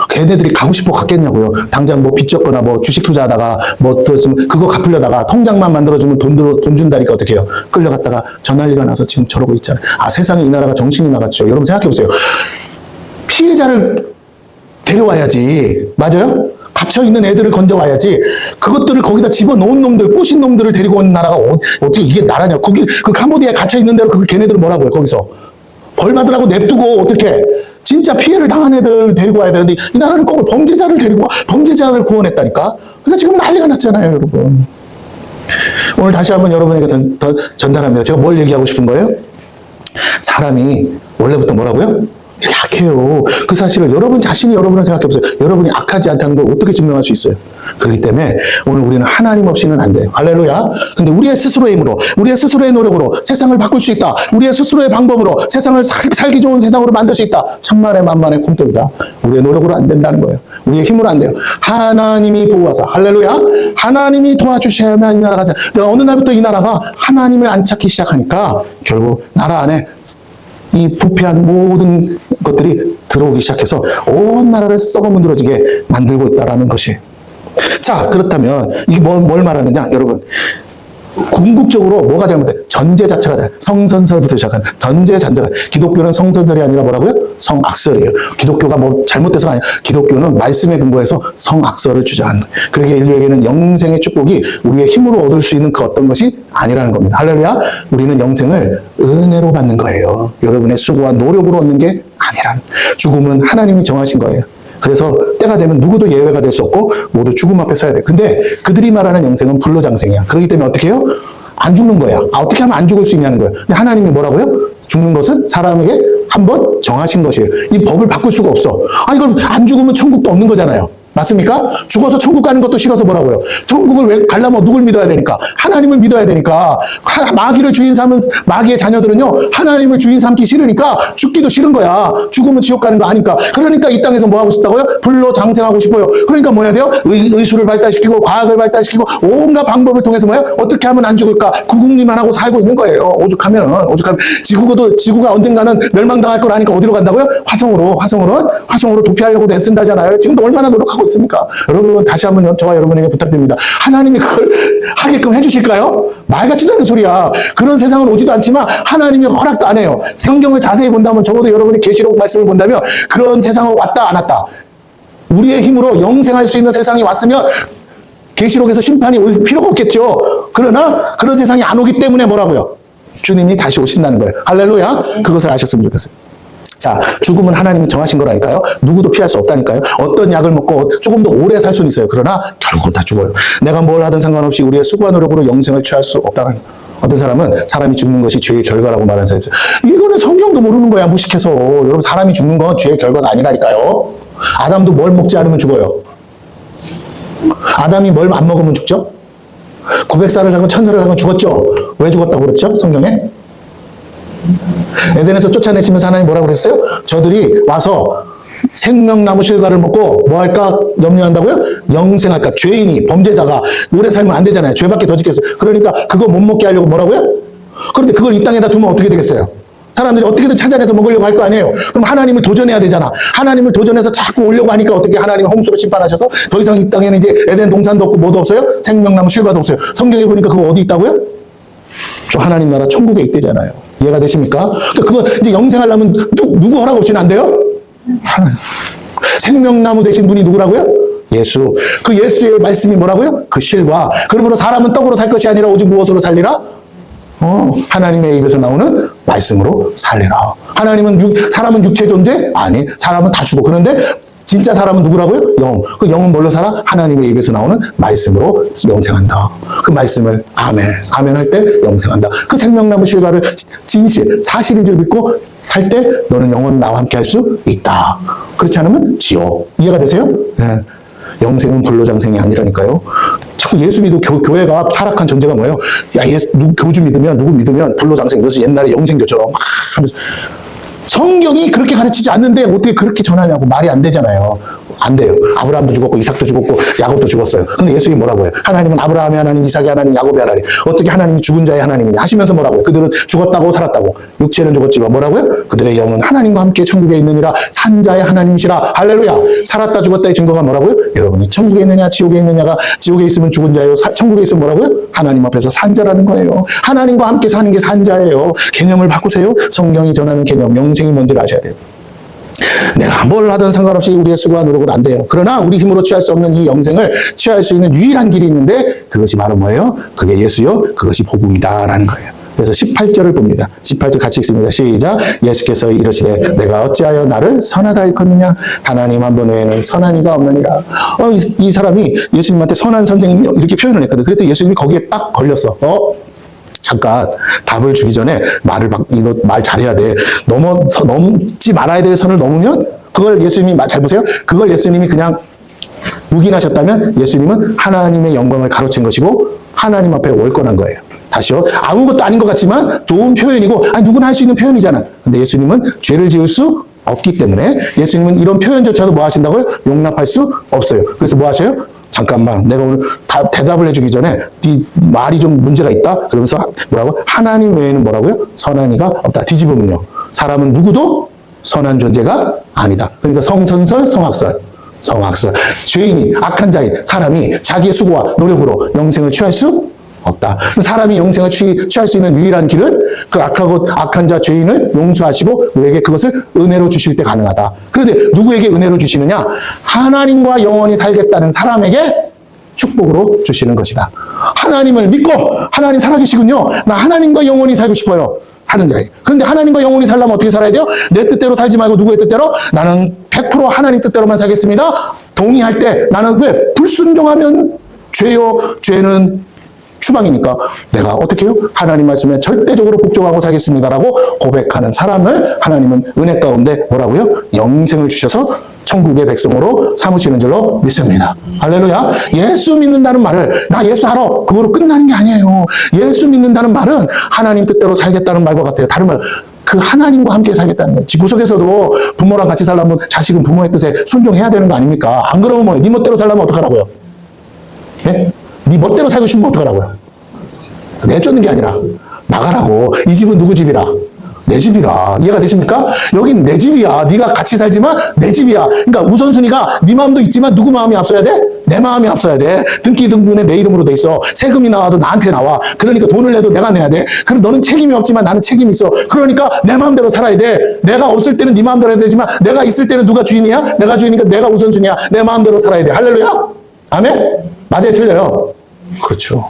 걔네들이 가고 싶어 갔겠냐고요. 당장 뭐 빚 졌거나 뭐 주식 투자하다가 뭐 그거 갚으려다가 통장만 만들어주면 돈 준다니까 어떻게 해요. 끌려갔다가 전난리가 나서 지금 저러고 있잖아요. 아 세상에 이 나라가 정신이 나갔죠. 여러분 생각해보세요. 피해자를 데려와야지. 맞아요? 갇혀있는 애들을 건져와야지. 그것들을 거기다 집어넣은 놈들, 꼬신 놈들을 데리고 온 나라가 어떻게 이게 나라냐. 거기 그 캄보디아에 갇혀있는 대로 그 걔네들을 뭐라고 해요. 거기서 벌 받으라고 냅두고 어떻게 진짜 피해를 당한 애들 데리고 와야 되는데 이 나라는 꼭 범죄자를 데리고 와. 범죄자를 구원했다니까. 그러니까 지금 난리가 났잖아요, 여러분. 오늘 다시 한번 여러분에게 더 전달합니다. 제가 뭘 얘기하고 싶은 거예요? 사람이 원래부터 뭐라고요? 약해요. 그 사실을 여러분 자신이 여러분을 생각해보세요. 여러분이 악하지 않다는 걸 어떻게 증명할 수 있어요? 그렇기 때문에 오늘 우리는 하나님 없이는 안 돼요. 할렐루야. 근데 우리의 스스로의 힘으로, 우리의 스스로의 노력으로 세상을 바꿀 수 있다. 우리의 스스로의 방법으로 세상을 살기 좋은 세상으로 만들 수 있다. 천만의 만만의 꿈돌이다. 우리의 노력으로 안 된다는 거예요. 우리의 힘으로 안 돼요. 하나님이 보호하사. 할렐루야. 하나님이 도와주셔야만 이 나라가 잘. 내가 어느 날부터 이 나라가 하나님을 안 찾기 시작하니까 결국 나라 안에 이 부패한 모든 것들이 들어오기 시작해서 온 나라를 썩어 문드러지게 만들고 있다는 것이에요. 자, 그렇다면 이게 뭘 말하느냐, 여러분. 궁극적으로 뭐가 잘못돼? 전제 자체가 돼. 성선설부터 시작하는 전제 잔재가. 기독교는 성선설이 아니라 뭐라고요? 성악설이에요. 기독교가 뭐 잘못돼서가 아니라 기독교는 말씀에 근거해서 성악설을 주장하는 거예요. 그러기에 인류에게는 영생의 축복이 우리의 힘으로 얻을 수 있는 그 어떤 것이 아니라는 겁니다. 할렐루야. 우리는 영생을 은혜로 받는 거예요. 여러분의 수고와 노력으로 얻는 게 아니라는. 죽음은 하나님이 정하신 거예요. 그래서 때가 되면 누구도 예외가 될 수 없고 모두 죽음 앞에 서야 돼. 근데 그들이 말하는 영생은 불로장생이야. 그렇기 때문에 어떻게 해요? 안 죽는 거야. 어떻게 하면 안 죽을 수 있냐는 거예요. 근데 하나님이 뭐라고요? 죽는 것은 사람에게 한번 정하신 것이에요. 이 법을 바꿀 수가 없어. 이걸 안 죽으면 천국도 없는 거잖아요. 맞습니까? 죽어서 천국 가는 것도 싫어서 뭐라고요? 천국을 왜 가려면 누굴 믿어야 되니까? 하나님을 믿어야 되니까. 마귀를 주인 삼은 마귀의 자녀들은요, 하나님을 주인 삼기 싫으니까 죽기도 싫은 거야. 죽으면 지옥 가는 거 아니까. 그러니까 이 땅에서 뭐 하고 싶다고요? 불로 장생하고 싶어요. 그러니까 뭐 해야 돼요? 의술을 발달시키고, 과학을 발달시키고, 온갖 방법을 통해서 뭐예요? 어떻게 하면 안 죽을까? 구국리만 하고 살고 있는 거예요. 오죽하면. 지구가 언젠가는 멸망당할 걸 아니까 어디로 간다고요? 화성으로 도피하려고 애쓴다잖아요. 지금도 얼마나 노력하고 있습니까? 여러분 다시 한번 저와 여러분에게 부탁드립니다. 하나님이 그걸 하게끔 해주실까요? 말 같지도 않은 소리야. 그런 세상은 오지도 않지만 하나님이 허락도 안 해요. 성경을 자세히 본다면 적어도 여러분이 계시록 말씀을 본다면 그런 세상은 왔다 안 왔다. 우리의 힘으로 영생할 수 있는 세상이 왔으면 계시록에서 심판이 올 필요가 없겠죠. 그러나 그런 세상이 안 오기 때문에 뭐라고요? 주님이 다시 오신다는 거예요. 할렐루야. 그것을 아셨으면 좋겠어요. 자, 죽음은 하나님이 정하신 거라니까요. 누구도 피할 수 없다니까요. 어떤 약을 먹고 조금 더 오래 살 수는 있어요. 그러나 결국은 다 죽어요. 내가 뭘 하든 상관없이 우리의 수고와 노력으로 영생을 취할 수 없다는 거예요. 어떤 사람은 사람이 죽는 것이 죄의 결과라고 말하는 사람이 있어요. 이거는 성경도 모르는 거야, 무식해서. 여러분, 사람이 죽는 건 죄의 결과가 아니라니까요. 아담도 뭘 먹지 않으면 죽어요. 아담이 뭘 안 먹으면 죽죠? 900살을 하고 1000살을 하고 죽었죠? 왜 죽었다고 그랬죠? 성경에? 에덴에서 쫓아내시면서 하나님 뭐라고 그랬어요? 저들이 와서 생명나무 실과를 먹고 뭐 할까 염려한다고요? 영생할까? 죄인이, 범죄자가 오래 살면 안 되잖아요. 죄밖에 더 짓겠어요. 그러니까 그거 못 먹게 하려고 뭐라고요? 그런데 그걸 이 땅에다 두면 어떻게 되겠어요? 사람들이 어떻게든 찾아내서 먹으려고 할 거 아니에요. 그럼 하나님을 도전해야 되잖아. 하나님을 도전해서 자꾸 오려고 하니까 어떻게 하나님은 홍수로 심판하셔서 더 이상 이 땅에는 이제 에덴 동산도 없고 뭐도 없어요? 생명나무 실과도 없어요. 성경에 보니까 그거 어디 있다고요? 저 하나님 나라 천국에 있대잖아요. 이해가 되십니까? 그거 이제 영생하려면 누구 허락 없이는 안 돼요? 하나님. 생명나무 되신 분이 누구라고요? 예수. 그 예수의 말씀이 뭐라고요? 그 실과. 그러므로 사람은 떡으로 살 것이 아니라 오직 무엇으로 살리라? 하나님의 입에서 나오는 말씀으로 살리라. 사람은 육체 존재? 아니, 사람은 다 죽어. 그런데 진짜 사람은 누구라고요? 영. 그 영은 뭘로 살아? 하나님의 입에서 나오는 말씀으로 영생한다. 그 말씀을 아멘. 아멘 할 때 영생한다. 그 생명나무 실과를 진실, 사실인 줄 믿고 살 때 너는 영원 나와 함께 할 수 있다. 그렇지 않으면 지옥. 이해가 되세요? 네. 영생은 불로장생이 아니라니까요. 자꾸 예수 믿고 교회가 타락한 전제가 뭐예요? 야, 교주 믿으면, 누구 믿으면 불로장생. 그래서 옛날에 영생교처럼 막 하면서. 성경이 그렇게 가르치지 않는데 어떻게 그렇게 전하냐고. 말이 안 되잖아요. 안 돼요. 아브라함도 죽었고 이삭도 죽었고 야곱도 죽었어요. 근데 예수님이 뭐라고 해요? 하나님은 아브라함의 하나님, 이삭의 하나님, 야곱의 하나님. 어떻게 하나님이 죽은 자의 하나님이냐 하시면서 뭐라고 해요? 그들은 죽었다고 살았다고. 육체는 죽었지만 뭐라고요? 그들의 영은 하나님과 함께 천국에 있느니라. 산 자의 하나님이시라. 할렐루야. 살았다 죽었다의 증거가 뭐라고요? 여러분이 천국에 있느냐 지옥에 있느냐가, 지옥에 있으면 죽은 자예요. 천국에 있으면 뭐라고요? 하나님 앞에서 산 자라는 거예요. 하나님과 함께 사는 게 산 자예요. 개념을 바꾸세요. 성경이 전하는 개념, 영생이 뭔지를 아셔야 돼요. 내가 뭘 하든 상관없이 우리의 수고와 노력은 안 돼요. 그러나 우리 힘으로 취할 수 없는 이 영생을 취할 수 있는 유일한 길이 있는데 그것이 바로 뭐예요? 그게 예수요. 그것이 복음이다라는 거예요. 그래서 18절을 봅니다. 18절 같이 읽습니다. 시작. 예수께서 이르시되 내가 어찌하여 나를 선하다 일컫느냐? 하나님 한 분 외에는 선한 이가 없느니라. 이 사람이 예수님한테 선한 선생님이요 이렇게 표현을 했거든. 그랬더니 예수님이 거기에 딱 걸렸어. 잠깐 답을 주기 전에 너 말 잘해야 돼. 넘지 말아야 될 선을 넘으면 그걸 예수님이 잘 보세요. 그걸 예수님이 그냥 묵인하셨다면 예수님은 하나님의 영광을 가로챈 것이고 하나님 앞에 월권한 거예요. 다시요. 아무것도 아닌 것 같지만 좋은 표현이고 누구나 할 수 있는 표현이잖아. 근데 예수님은 죄를 지을 수 없기 때문에 예수님은 이런 표현조차도 뭐 하신다고요? 용납할 수 없어요. 그래서 뭐 하셔요? 잠깐만, 내가 오늘 대답을 해주기 전에 네 말이 좀 문제가 있다? 그러면서 뭐라고? 하나님 외에는 뭐라고요? 선한 이가 없다. 뒤집으면요. 사람은 누구도 선한 존재가 아니다. 그러니까 성선설, 성악설. 죄인이, 악한 자인 사람이 자기의 수고와 노력으로 영생을 취할 수 없다. 사람이 영생을 취할 수 있는 유일한 길은 그 악한 자 죄인을 용서하시고 우리에게 그것을 은혜로 주실 때 가능하다. 그런데 누구에게 은혜로 주시느냐? 하나님과 영원히 살겠다는 사람에게 축복으로 주시는 것이다. 하나님을 믿고 하나님 살아계시군요. 나 하나님과 영원히 살고 싶어요. 하는 자예요. 그런데 하나님과 영원히 살려면 어떻게 살아야 돼요? 내 뜻대로 살지 말고 누구의 뜻대로? 나는 100% 하나님 뜻대로만 살겠습니다. 동의할 때 나는 왜? 불순종하면 죄요. 죄는 추방이니까 내가 어떻게 해요? 하나님 말씀에 절대적으로 복종하고 살겠습니다라고 고백하는 사람을 하나님은 은혜 가운데 뭐라고요? 영생을 주셔서 천국의 백성으로 삼으시는 줄로 믿습니다. 할렐루야. 예수 믿는다는 말을 나 예수 알아. 그거로 끝나는 게 아니에요. 예수 믿는다는 말은 하나님 뜻대로 살겠다는 말과 같아요. 다른 말, 그 하나님과 함께 살겠다는 거예요. 집구석에서도 부모랑 같이 살려면 자식은 부모의 뜻에 순종해야 되는 거 아닙니까? 안 그러면 뭐예요? 네 멋대로 살려면 어떡하라고요? 네? 네 멋대로 살고 싶으면 어떡하라고요? 내쫓는 게 아니라 나가라고. 이 집은 누구 집이라? 내 집이라. 이해가 되십니까? 여긴 내 집이야. 네가 같이 살지만 내 집이야. 그러니까 우선순위가 네 마음도 있지만 누구 마음이 앞서야 돼? 내 마음이 앞서야 돼. 등기 등본에 내 이름으로 돼 있어. 세금이 나와도 나한테 나와. 그러니까 돈을 내도 내가 내야 돼. 그럼 너는 책임이 없지만 나는 책임이 있어. 그러니까 내 마음대로 살아야 돼. 내가 없을 때는 네 마음대로 해야 되지만 내가 있을 때는 누가 주인이야? 내가 주인이니까 내가 우선순위야. 내 마음대로 살아야 돼. 할렐루야? 아멘? 맞아요? 틀려요? 그렇죠.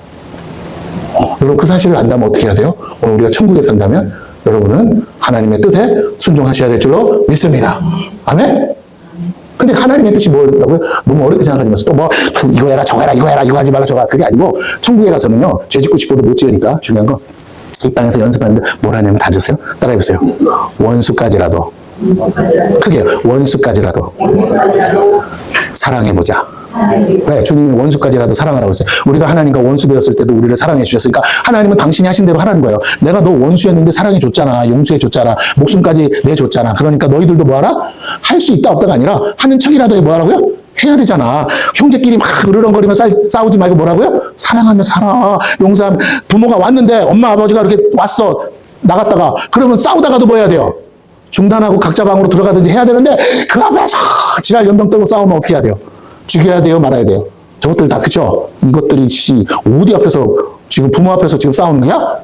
여러분 그 사실을 안다면 어떻게 해야 돼요? 오늘 우리가 천국에 산다면 여러분은 하나님의 뜻에 순종하셔야 될 줄로 믿습니다. 아멘? 근데 하나님의 뜻이 뭐라고요? 너무 어렵게 생각하지 마세요. 또 뭐 이거 해라 저거 해라 이거 해라 이거 하지 말라 저거. 그게 아니고 천국에 가서는요. 죄 짓고 싶어도 못 지으니까 중요한 거 이 땅에서 연습하는데 뭘 하냐면 다 드세요. 따라해보세요. 원수까지라도 크게 원수까지라도 사랑해보자. 왜? 주님이 원수까지라도 사랑하라고 했어요. 우리가 하나님과 원수 되었을 때도 우리를 사랑해 주셨으니까 하나님은 당신이 하신 대로 하라는 거예요. 내가 너 원수였는데 사랑해 줬잖아. 용서해 줬잖아. 목숨까지 내줬잖아. 그러니까 너희들도 뭐하라? 할 수 있다 없다가 아니라 하는 척이라도 해 뭐하라고요? 해야 되잖아. 형제끼리 막 으르렁거리면 싸우지 말고 뭐라고요? 사랑하며 살아. 용서하면 부모가 왔는데 엄마 아버지가 이렇게 왔어. 나갔다가 그러면 싸우다가도 뭐 해야 돼요? 중단하고 각자 방으로 들어가든지 해야 되는데 그 앞에서 지랄 연병 떨고 싸우면 어떻게 해야 돼요? 죽여야 돼요? 말아야 돼요? 저것들 다 그쵸? 이것들이 어디 앞에서 지금 부모 앞에서 지금 싸우는 거야?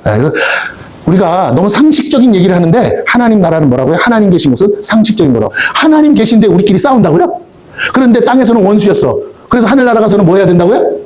우리가 너무 상식적인 얘기를 하는데 하나님 나라는 뭐라고요? 하나님 계신 곳은 상식적인 거라고. 하나님 계신데 우리끼리 싸운다고요? 그런데 땅에서는 원수였어. 그래서 하늘나라 가서는 뭐 해야 된다고요?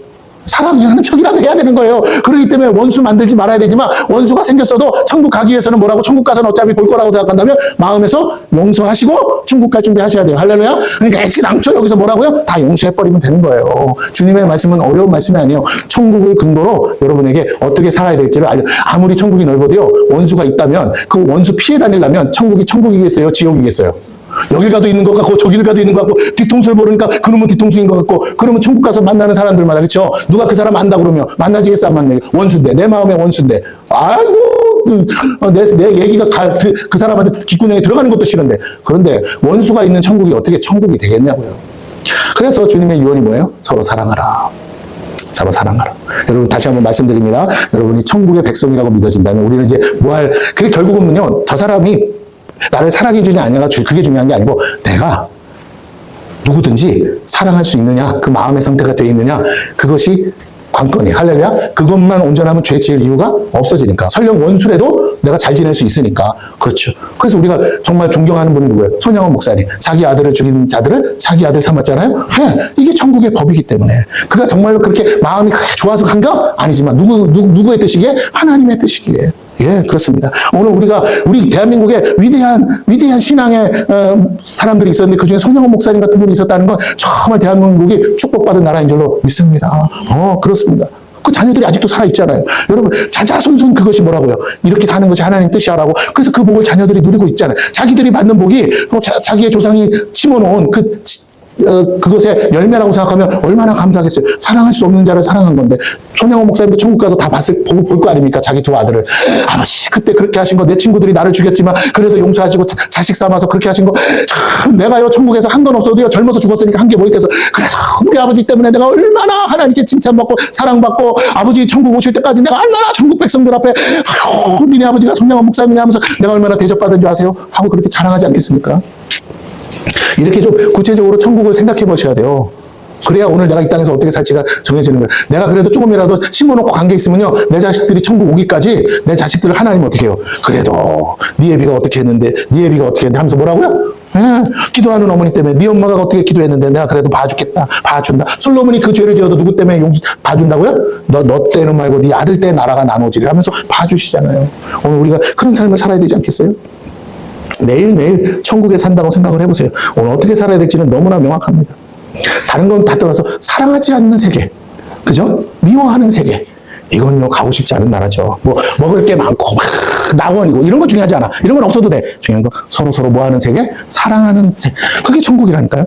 사랑하는 척이라도 해야 되는 거예요. 그렇기 때문에 원수 만들지 말아야 되지만 원수가 생겼어도 천국 가기 위해서는 뭐라고? 천국 가서는 어차피 볼 거라고 생각한다면 마음에서 용서하시고 천국 갈 준비하셔야 돼요. 할렐루야. 그러니까 애시당초 여기서 뭐라고요? 다 용서해버리면 되는 거예요. 주님의 말씀은 어려운 말씀이 아니에요. 천국을 근거로 여러분에게 어떻게 살아야 될지를 아무리 천국이 넓어도요. 원수가 있다면 그 원수 피해 다니려면 천국이 천국이겠어요? 지옥이겠어요? 여길 가도 있는 것 같고 저길 가도 있는 것 같고 뒤통수를 모르니까 그놈은 뒤통수인 것 같고 그러면 천국 가서 만나는 사람들마다 그렇죠? 누가 그 사람 안다 그러면 만나지겠어 안 만나요? 원수인데 내 마음의 원수인데 아이고 내 얘기가 그 사람한테 귓구녕에 들어가는 것도 싫은데 그런데 원수가 있는 천국이 어떻게 천국이 되겠냐고요. 그래서 주님의 유언이 뭐예요? 서로 사랑하라. 서로 사랑하라. 여러분 다시 한번 말씀드립니다. 여러분이 천국의 백성이라고 믿어진다면 우리는 이제 그게 결국은요 저 사람이 나를 사랑해 주냐 아니냐가 그게 중요한 게 아니고 내가 누구든지 사랑할 수 있느냐 그 마음의 상태가 되어 있느냐 그것이 관건이에요. 할렐루야. 그것만 온전하면 죄 지을 이유가 없어지니까. 설령 원수라도 내가 잘 지낼 수 있으니까. 그렇죠. 그래서 우리가 정말 존경하는 분이 누구예요? 손양원 목사님. 자기 아들을 죽인 자들을 자기 아들 삼았잖아요. 네, 이게 천국의 법이기 때문에. 그가 정말로 그렇게 마음이 좋아서 한가? 아니지만 누구의 뜻이기에? 하나님의 뜻이기에. 예, 그렇습니다. 오늘 우리 대한민국에 위대한 신앙의 사람들이 있었는데 그 중에 손영원 목사님 같은 분이 있었다는 건 정말 대한민국이 축복받은 나라인 줄로 믿습니다. 그렇습니다. 그 자녀들이 아직도 살아있잖아요. 여러분, 자자손손 그것이 뭐라고요? 이렇게 사는 것이 하나님 뜻이야라고. 그래서 그 복을 자녀들이 누리고 있잖아요. 자기들이 받는 복이 자기의 조상이 심어놓은 그것의 열매라고 생각하면 얼마나 감사하겠어요. 사랑할 수 없는 자를 사랑한 건데 손양원 목사님도 천국 가서 다 복을 볼 거 아닙니까? 자기 두 아들을. 아버지 그때 그렇게 하신 거 내 친구들이 나를 죽였지만 그래도 용서하시고 자식 삼아서 그렇게 하신 거 참 내가요 천국에서 한 건 없어도요 젊어서 죽었으니까 한 게 뭐 있겠어. 그래도 우리 아버지 때문에 내가 얼마나 하나님께 칭찬받고 사랑받고 아버지 천국 오실 때까지 내가 얼마나 천국 백성들 앞에 아유 니네 아버지가 손양원 목사님이 하면서 내가 얼마나 대접받은 줄 아세요? 하고 그렇게 자랑하지 않겠습니까? 이렇게 좀 구체적으로 천국을 생각해 보셔야 돼요. 그래야 오늘 내가 이 땅에서 어떻게 살지가 정해지는 거예요. 내가 그래도 조금이라도 심어놓고 관계 있으면요. 내 자식들이 천국 오기까지 내 자식들을 하나님 어떻게 해요? 그래도 네 애비가 어떻게 했는데 네 애비가 어떻게 했는데 하면서 뭐라고요? 기도하는 어머니 때문에 네 엄마가 어떻게 기도했는데 내가 그래도 봐주겠다. 봐준다. 솔로몬이 그 죄를 지어도 누구 때문에 봐준다고요? 너 때는 말고 네 아들 때 나라가 나눠지리 하면서 봐주시잖아요. 오늘 우리가 그런 삶을 살아야 되지 않겠어요? 매일매일 천국에 산다고 생각을 해보세요. 오늘 어떻게 살아야 될지는 너무나 명확합니다. 다른 건 다 떠나서 사랑하지 않는 세계, 그죠? 미워하는 세계. 이건요 가고 싶지 않은 나라죠. 뭐 먹을 게 많고 막 낙원이고 이런 거 중요하지 않아. 이런 건 없어도 돼. 중요한 건 서로 뭐 하는 세계? 사랑하는 세계. 그게 천국이라니까요.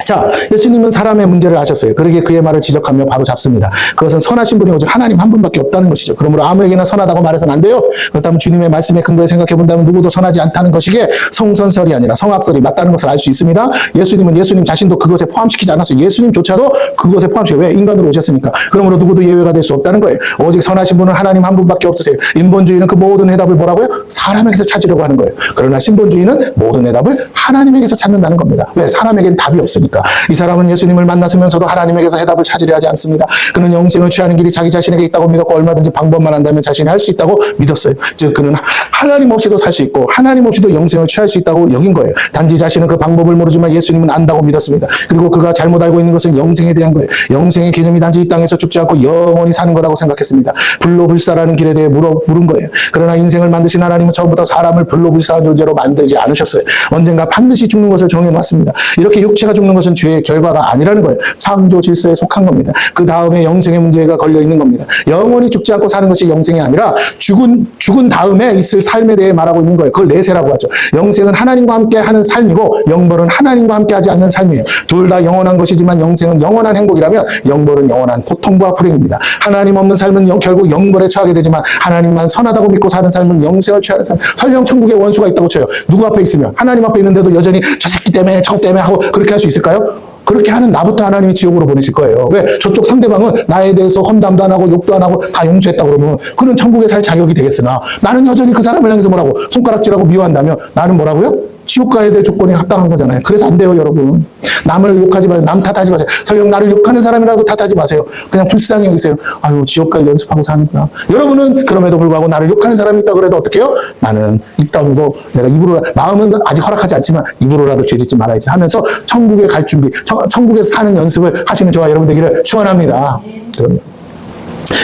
자, 예수님은 사람의 문제를 아셨어요. 그러기에 그의 말을 지적하며 바로 잡습니다. 그것은 선하신 분이 오직 하나님 한 분밖에 없다는 것이죠. 그러므로 아무에게나 선하다고 말해서는 안 돼요. 그렇다면 주님의 말씀에 근거해 생각해 본다면 누구도 선하지 않다는 것이기에 성선설이 아니라 성악설이 맞다는 것을 알 수 있습니다. 예수님은 예수님 자신도 그것에 포함시키지 않았어요. 예수님조차도 그것에 포함시켜. 왜? 인간으로 오셨으니까. 그러므로 누구도 예외가 될 수 없다는 거예요. 오직 선하신 분은 하나님 한 분밖에 없으세요. 인본주의는 그 모든 해답을 뭐라고요? 사람에게서 찾으려고 하는 거예요. 그러나 신본주의는 모든 해답을 하나님에게서 찾는다는 겁니다. 왜? 사람에게는 답이 없으니까. 이 사람은 예수님을 만났으면서도 하나님에게서 해답을 찾으려 하지 않습니다. 그는 영생을 취하는 길이 자기 자신에게 있다고 믿었고 얼마든지 방법만 한다면 자신이 할 수 있다고 믿었어요. 즉 그는 하나님 없이도 살 수 있고 하나님 없이도 영생을 취할 수 있다고 여긴 거예요. 단지 자신은 그 방법을 모르지만 예수님은 안다고 믿었습니다. 그리고 그가 잘못 알고 있는 것은 영생에 대한 거예요. 영생의 개념이 단지 이 땅에서 죽지 않고 영원히 사는 거라고 생각했습니다. 불로불사라는 길에 대해 물은 거예요. 그러나 인생을 만드신 하나님은 처음부터 사람을 불로불사한 존재로 만들지 않으셨어요. 언젠가 반드시 죽는 것을 정해놨습니다. 이렇게 육체 육체가 죽는 것은 죄의 결과가 아니라는 거예요. 창조 질서에 속한 겁니다. 그 다음에 영생의 문제가 걸려 있는 겁니다. 영원히 죽지 않고 사는 것이 영생이 아니라 죽은 다음에 있을 삶에 대해 말하고 있는 거예요. 그걸 내세라고 하죠. 영생은 하나님과 함께 하는 삶이고 영벌은 하나님과 함께 하지 않는 삶이에요. 둘 다 영원한 것이지만 영생은 영원한 행복이라면 영벌은 영원한 고통과 불행입니다. 하나님 없는 삶은 결국 영벌에 처하게 되지만 하나님만 선하다고 믿고 사는 삶은 영생을 취하는 삶. 설령 천국에 원수가 있다고 쳐요. 누구 앞에 있으면 하나님 앞에 있는데도 여전히 저 새끼 때문에 저 때문에 하고 그렇게 할 수 있을까요? 그렇게 하는 나부터 하나님이 지옥으로 보내실 거예요. 왜? 저쪽 상대방은 나에 대해서 험담도 안 하고 욕도 안 하고 다 용서했다 그러면 그는 천국에 살 자격이 되겠으나 나는 여전히 그 사람을 향해서 뭐라고 손가락질하고 미워한다면 나는 뭐라고요? 지옥 가야 될 조건이 합당한 거잖아요. 그래서 안 돼요, 여러분. 남을 욕하지 마세요. 남 탓하지 마세요. 설령 나를 욕하는 사람이라도 탓하지 마세요. 그냥 불쌍히 여기세요. 아유, 지옥 갈 연습하고 사는구나. 여러분은 그럼에도 불구하고 나를 욕하는 사람이 있다 그래도 어떻게 해요? 나는 입 다물고 내가 입으로, 마음은 아직 허락하지 않지만 입으로라도 죄 짓지 말아야지 하면서 천국에 갈 준비, 천국에서 사는 연습을 하시는 저와 여러분 되기를 축원합니다. 그럼요.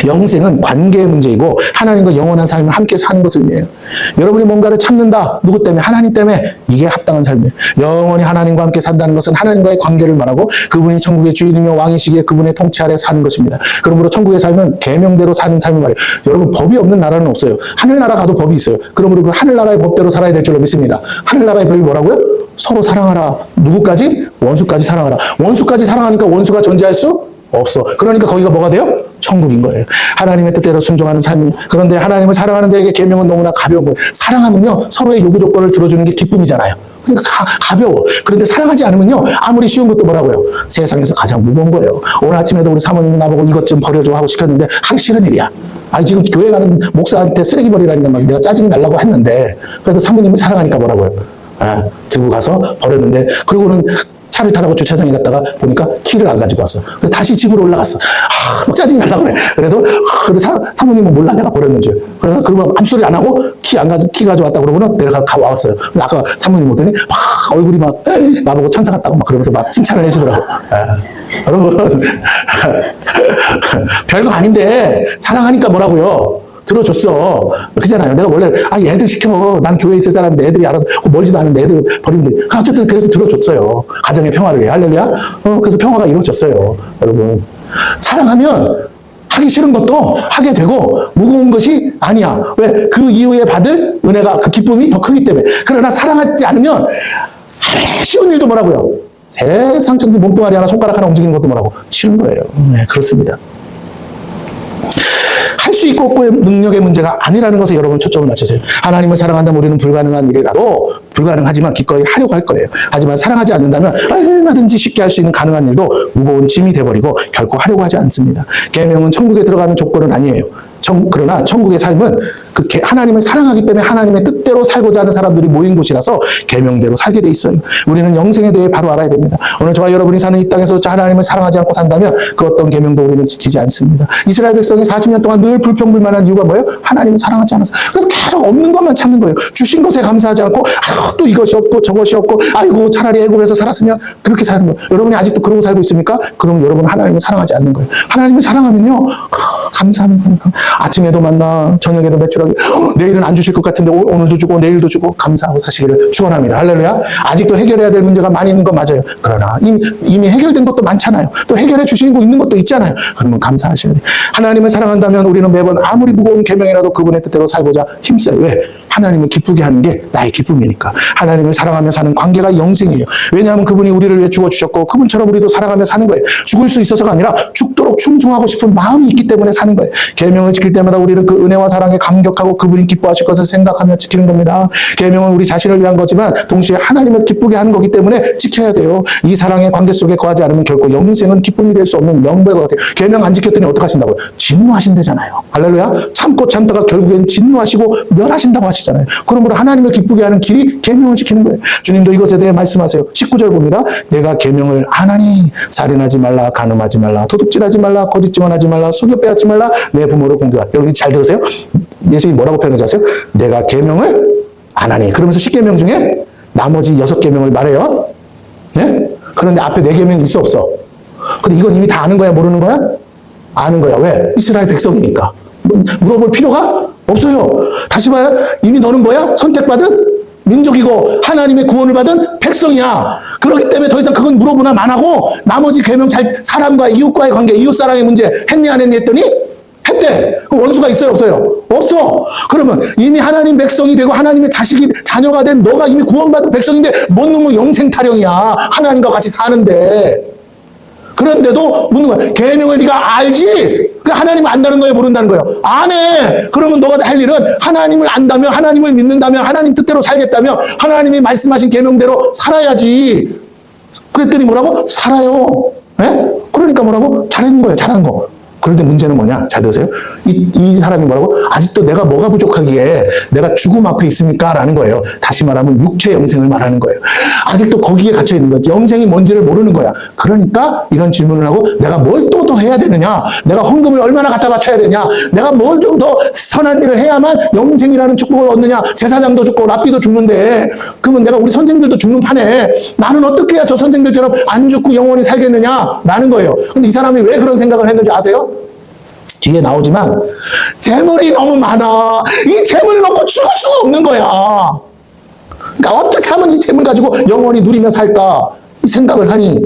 영생은 관계의 문제이고 하나님과 영원한 삶을 함께 사는 것을 의미해요. 여러분이 뭔가를 참는다. 누구 때문에? 하나님 때문에. 이게 합당한 삶이에요. 영원히 하나님과 함께 산다는 것은 하나님과의 관계를 말하고 그분이 천국의 주인이며 왕이시기에 그분의 통치 아래 사는 것입니다. 그러므로 천국의 삶은 계명대로 사는 삶을 말이에요. 여러분, 법이 없는 나라는 없어요. 하늘나라 가도 법이 있어요. 그러므로 그 하늘나라의 법대로 살아야 될 줄로 믿습니다. 하늘나라의 법이 뭐라고요? 서로 사랑하라. 누구까지? 원수까지 사랑하라. 원수까지 사랑하니까 원수가 존재할 수 없어. 그러니까 거기가 뭐가 돼요? 천국인 거예요. 하나님의 뜻대로 순종하는 삶이. 그런데 하나님을 사랑하는 자에게 계명은 너무나 가벼운 거예요. 사랑하면요, 서로의 요구 조건을 들어주는 게 기쁨이잖아요. 그러니까 가벼워. 그런데 사랑하지 않으면요, 아무리 쉬운 것도 뭐라고요? 세상에서 가장 무거운 거예요. 오늘 아침에도 우리 사모님이 나보고 이것 좀 버려줘 하고 시켰는데 하기 싫은 일이야. 아니, 지금 교회 가는 목사한테 쓰레기 버리라니까 막 내가 짜증이 날라고 했는데, 그래도 사모님을 사랑하니까 뭐라고요? 들고 가서 버렸는데, 그리고는 차를 타라고 주차장에 갔다가 보니까 키를 안 가지고 왔어. 그래서 다시 집으로 올라갔어. 짜증이 날라고 그래. 그래도, 근데 사모님은 몰라, 내가 버렸는지. 그래서 그러고 아무 소리 안 하고 키 가져왔다 그러고는 내려가 왔어요. 근데 아까 사모님 보더니 막 얼굴이 막 나보고 천사 같다고 막 그러면서 막 칭찬을 해주더라고. 여러분, 별거 아닌데 사랑하니까 뭐라고요? 들어줬어. 그잖아요. 내가 원래, 얘들 시켜. 난 교회에 있을 사람인데 애들이 알아서 멀지도 않은데 애들 버리면 되지. 어쨌든 그래서 들어줬어요. 가정의 평화를 위해. 할렐루야. 그래서 평화가 이루어졌어요. 여러분. 사랑하면 하기 싫은 것도 하게 되고 무거운 것이 아니야. 왜? 그 이후에 받을 은혜가, 그 기쁨이 더 크기 때문에. 그러나 사랑하지 않으면 쉬운 일도 뭐라고요? 세상 천지 몸뚱아리 하나, 손가락 하나 움직이는 것도 뭐라고? 싫은 거예요. 네, 그렇습니다. 할 수 있고 없고의 능력의 문제가 아니라는 것에 여러분 초점을 맞추세요. 하나님을 사랑한다면 우리는 불가능한 일이라도 불가능하지만 기꺼이 하려고 할 거예요. 하지만 사랑하지 않는다면 얼마든지 쉽게 할 수 있는 가능한 일도 무거운 짐이 돼버리고 결코 하려고 하지 않습니다. 계명은 천국에 들어가는 조건은 아니에요. 그러나 천국의 삶은 그 하나님을 사랑하기 때문에 하나님의 뜻대로 살고자 하는 사람들이 모인 곳이라서 계명대로 살게 돼 있어요. 우리는 영생에 대해 바로 알아야 됩니다. 오늘 저와 여러분이 사는 이 땅에서 하나님을 사랑하지 않고 산다면 그 어떤 계명도 우리는 지키지 않습니다. 이스라엘 백성이 40년 동안 늘 불평불만한 이유가 뭐예요? 하나님을 사랑하지 않아서. 그래서 계속 없는 것만 찾는 거예요. 주신 것에 감사하지 않고 또 이것이 없고 저것이 없고 아이고 차라리 애굽에서 살았으면 그렇게 사는 거예요. 여러분이 아직도 그러고 살고 있습니까? 그럼 여러분 하나님을 사랑하지 않는 거예요. 하나님을 사랑하면요, 감사하는 거니까. 아침에도 만나, 저녁에도 매출하게, 내일은 안 주실 것 같은데 오늘도 주고 내일도 주고 감사하고 사시기를 축원합니다. 할렐루야. 아직도 해결해야 될 문제가 많이 있는 건 맞아요. 그러나 이미 해결된 것도 많잖아요. 또 해결해 주시고 있는 것도 있잖아요. 그러면 감사하셔야 돼요. 하나님을 사랑한다면 우리는 매번 아무리 무거운 계명이라도 그분의 뜻대로 살고자 힘써요. 왜? 하나님을 기쁘게 하는 게 나의 기쁨이니까. 하나님을 사랑하며 사는 관계가 영생이에요. 왜냐하면 그분이 우리를 위해 죽어주셨고 그분처럼 우리도 살아가며 사는 거예요. 죽을 수 있어서가 아니라 죽도록 충성하고 싶은 마음이 있기 때문에 사는 거예요. 계명을 지킬 때마다 우리는 그 은혜와 사랑에 감격하고 그분이 기뻐하실 것을 생각하며 지키는 겁니다. 계명은 우리 자신을 위한 거지만 동시에 하나님을 기쁘게 하는 거기 때문에 지켜야 돼요. 이 사랑의 관계 속에 거하지 않으면 결코 영생은 기쁨이 될 수 없는 영벌과 같아요. 계명 안 지켰더니 어떡하신다고요? 진노하신다잖아요. 할렐루야. 참고 참다가 결국엔 진노하시고 멸하신다고 하시잖아요. 그러므로 하나님을 기쁘게 하는 길이 계명을 지키는 거예요. 주님도 이것에 대해 말씀하세요. 19절 봅니다. 내가 계명을 안 하니 살인하지 말라, 간음하지 말라, 도둑질하지 말라, 거짓 증언하지 말라, 속여 빼앗지 말라, 내 부모를 공경하라. 여러분 잘 들으세요? 예수님이 뭐라고 표현하지 아세요? 내가 계명을 안 하니. 그러면서 10계명 중에 나머지 6계명을 말해요. 네? 그런데 앞에 4계명이 있어 없어? 근데 이건 이미 다 아는 거야, 모르는 거야? 아는 거야. 왜? 이스라엘 백성이니까. 물어볼 필요가 없어요. 다시 봐요. 이미 너는 뭐야? 선택받은 민족이고 하나님의 구원을 받은 백성이야. 그렇기 때문에 더 이상 그건 물어보나 만하고 나머지 계명 사람과 이웃과의 관계, 이웃사랑의 문제 했니 안 했니 했더니 했대. 그 원수가 있어요 없어요? 없어. 그러면 이미 하나님 백성이 되고 하나님의 자녀가 된 너가 이미 구원받은 백성인데 뭔 놈의 영생 타령이야. 하나님과 같이 사는데. 그런데도 묻는 거야. 계명을 네가 알지? 그 하나님을 안다는 거예요, 모른다는 거예요? 안 해. 그러면 너가 할 일은 하나님을 안다면, 하나님을 믿는다면, 하나님 뜻대로 살겠다면 하나님이 말씀하신 계명대로 살아야지. 그랬더니 뭐라고? 살아요. 예? 그러니까 뭐라고? 잘한 거예요, 잘한 거. 그런데 문제는 뭐냐? 잘 들으세요. 이 사람이 뭐라고? 아직도 내가 뭐가 부족하기에 내가 죽음 앞에 있습니까? 라는 거예요. 다시 말하면 육체 영생을 말하는 거예요. 아직도 거기에 갇혀 있는 거죠. 영생이 뭔지를 모르는 거야. 그러니까 이런 질문을 하고 내가 뭘 또 더 해야 되느냐? 내가 헌금을 얼마나 갖다 바쳐야 되냐? 내가 뭘 좀 더 선한 일을 해야만 영생이라는 축복을 얻느냐? 제사장도 죽고 랍비도 죽는데 그러면 내가 우리 선생님들도 죽는 판에 나는 어떻게 해야 저 선생님들처럼 안 죽고 영원히 살겠느냐? 라는 거예요. 근데 이 사람이 왜 그런 생각을 했는지 아세요? 뒤에 나오지만 재물이 너무 많아. 이 재물을 놓고 죽을 수가 없는 거야. 그러니까 어떻게 하면 이 재물 가지고 영원히 누리며 살까? 이 생각을 하니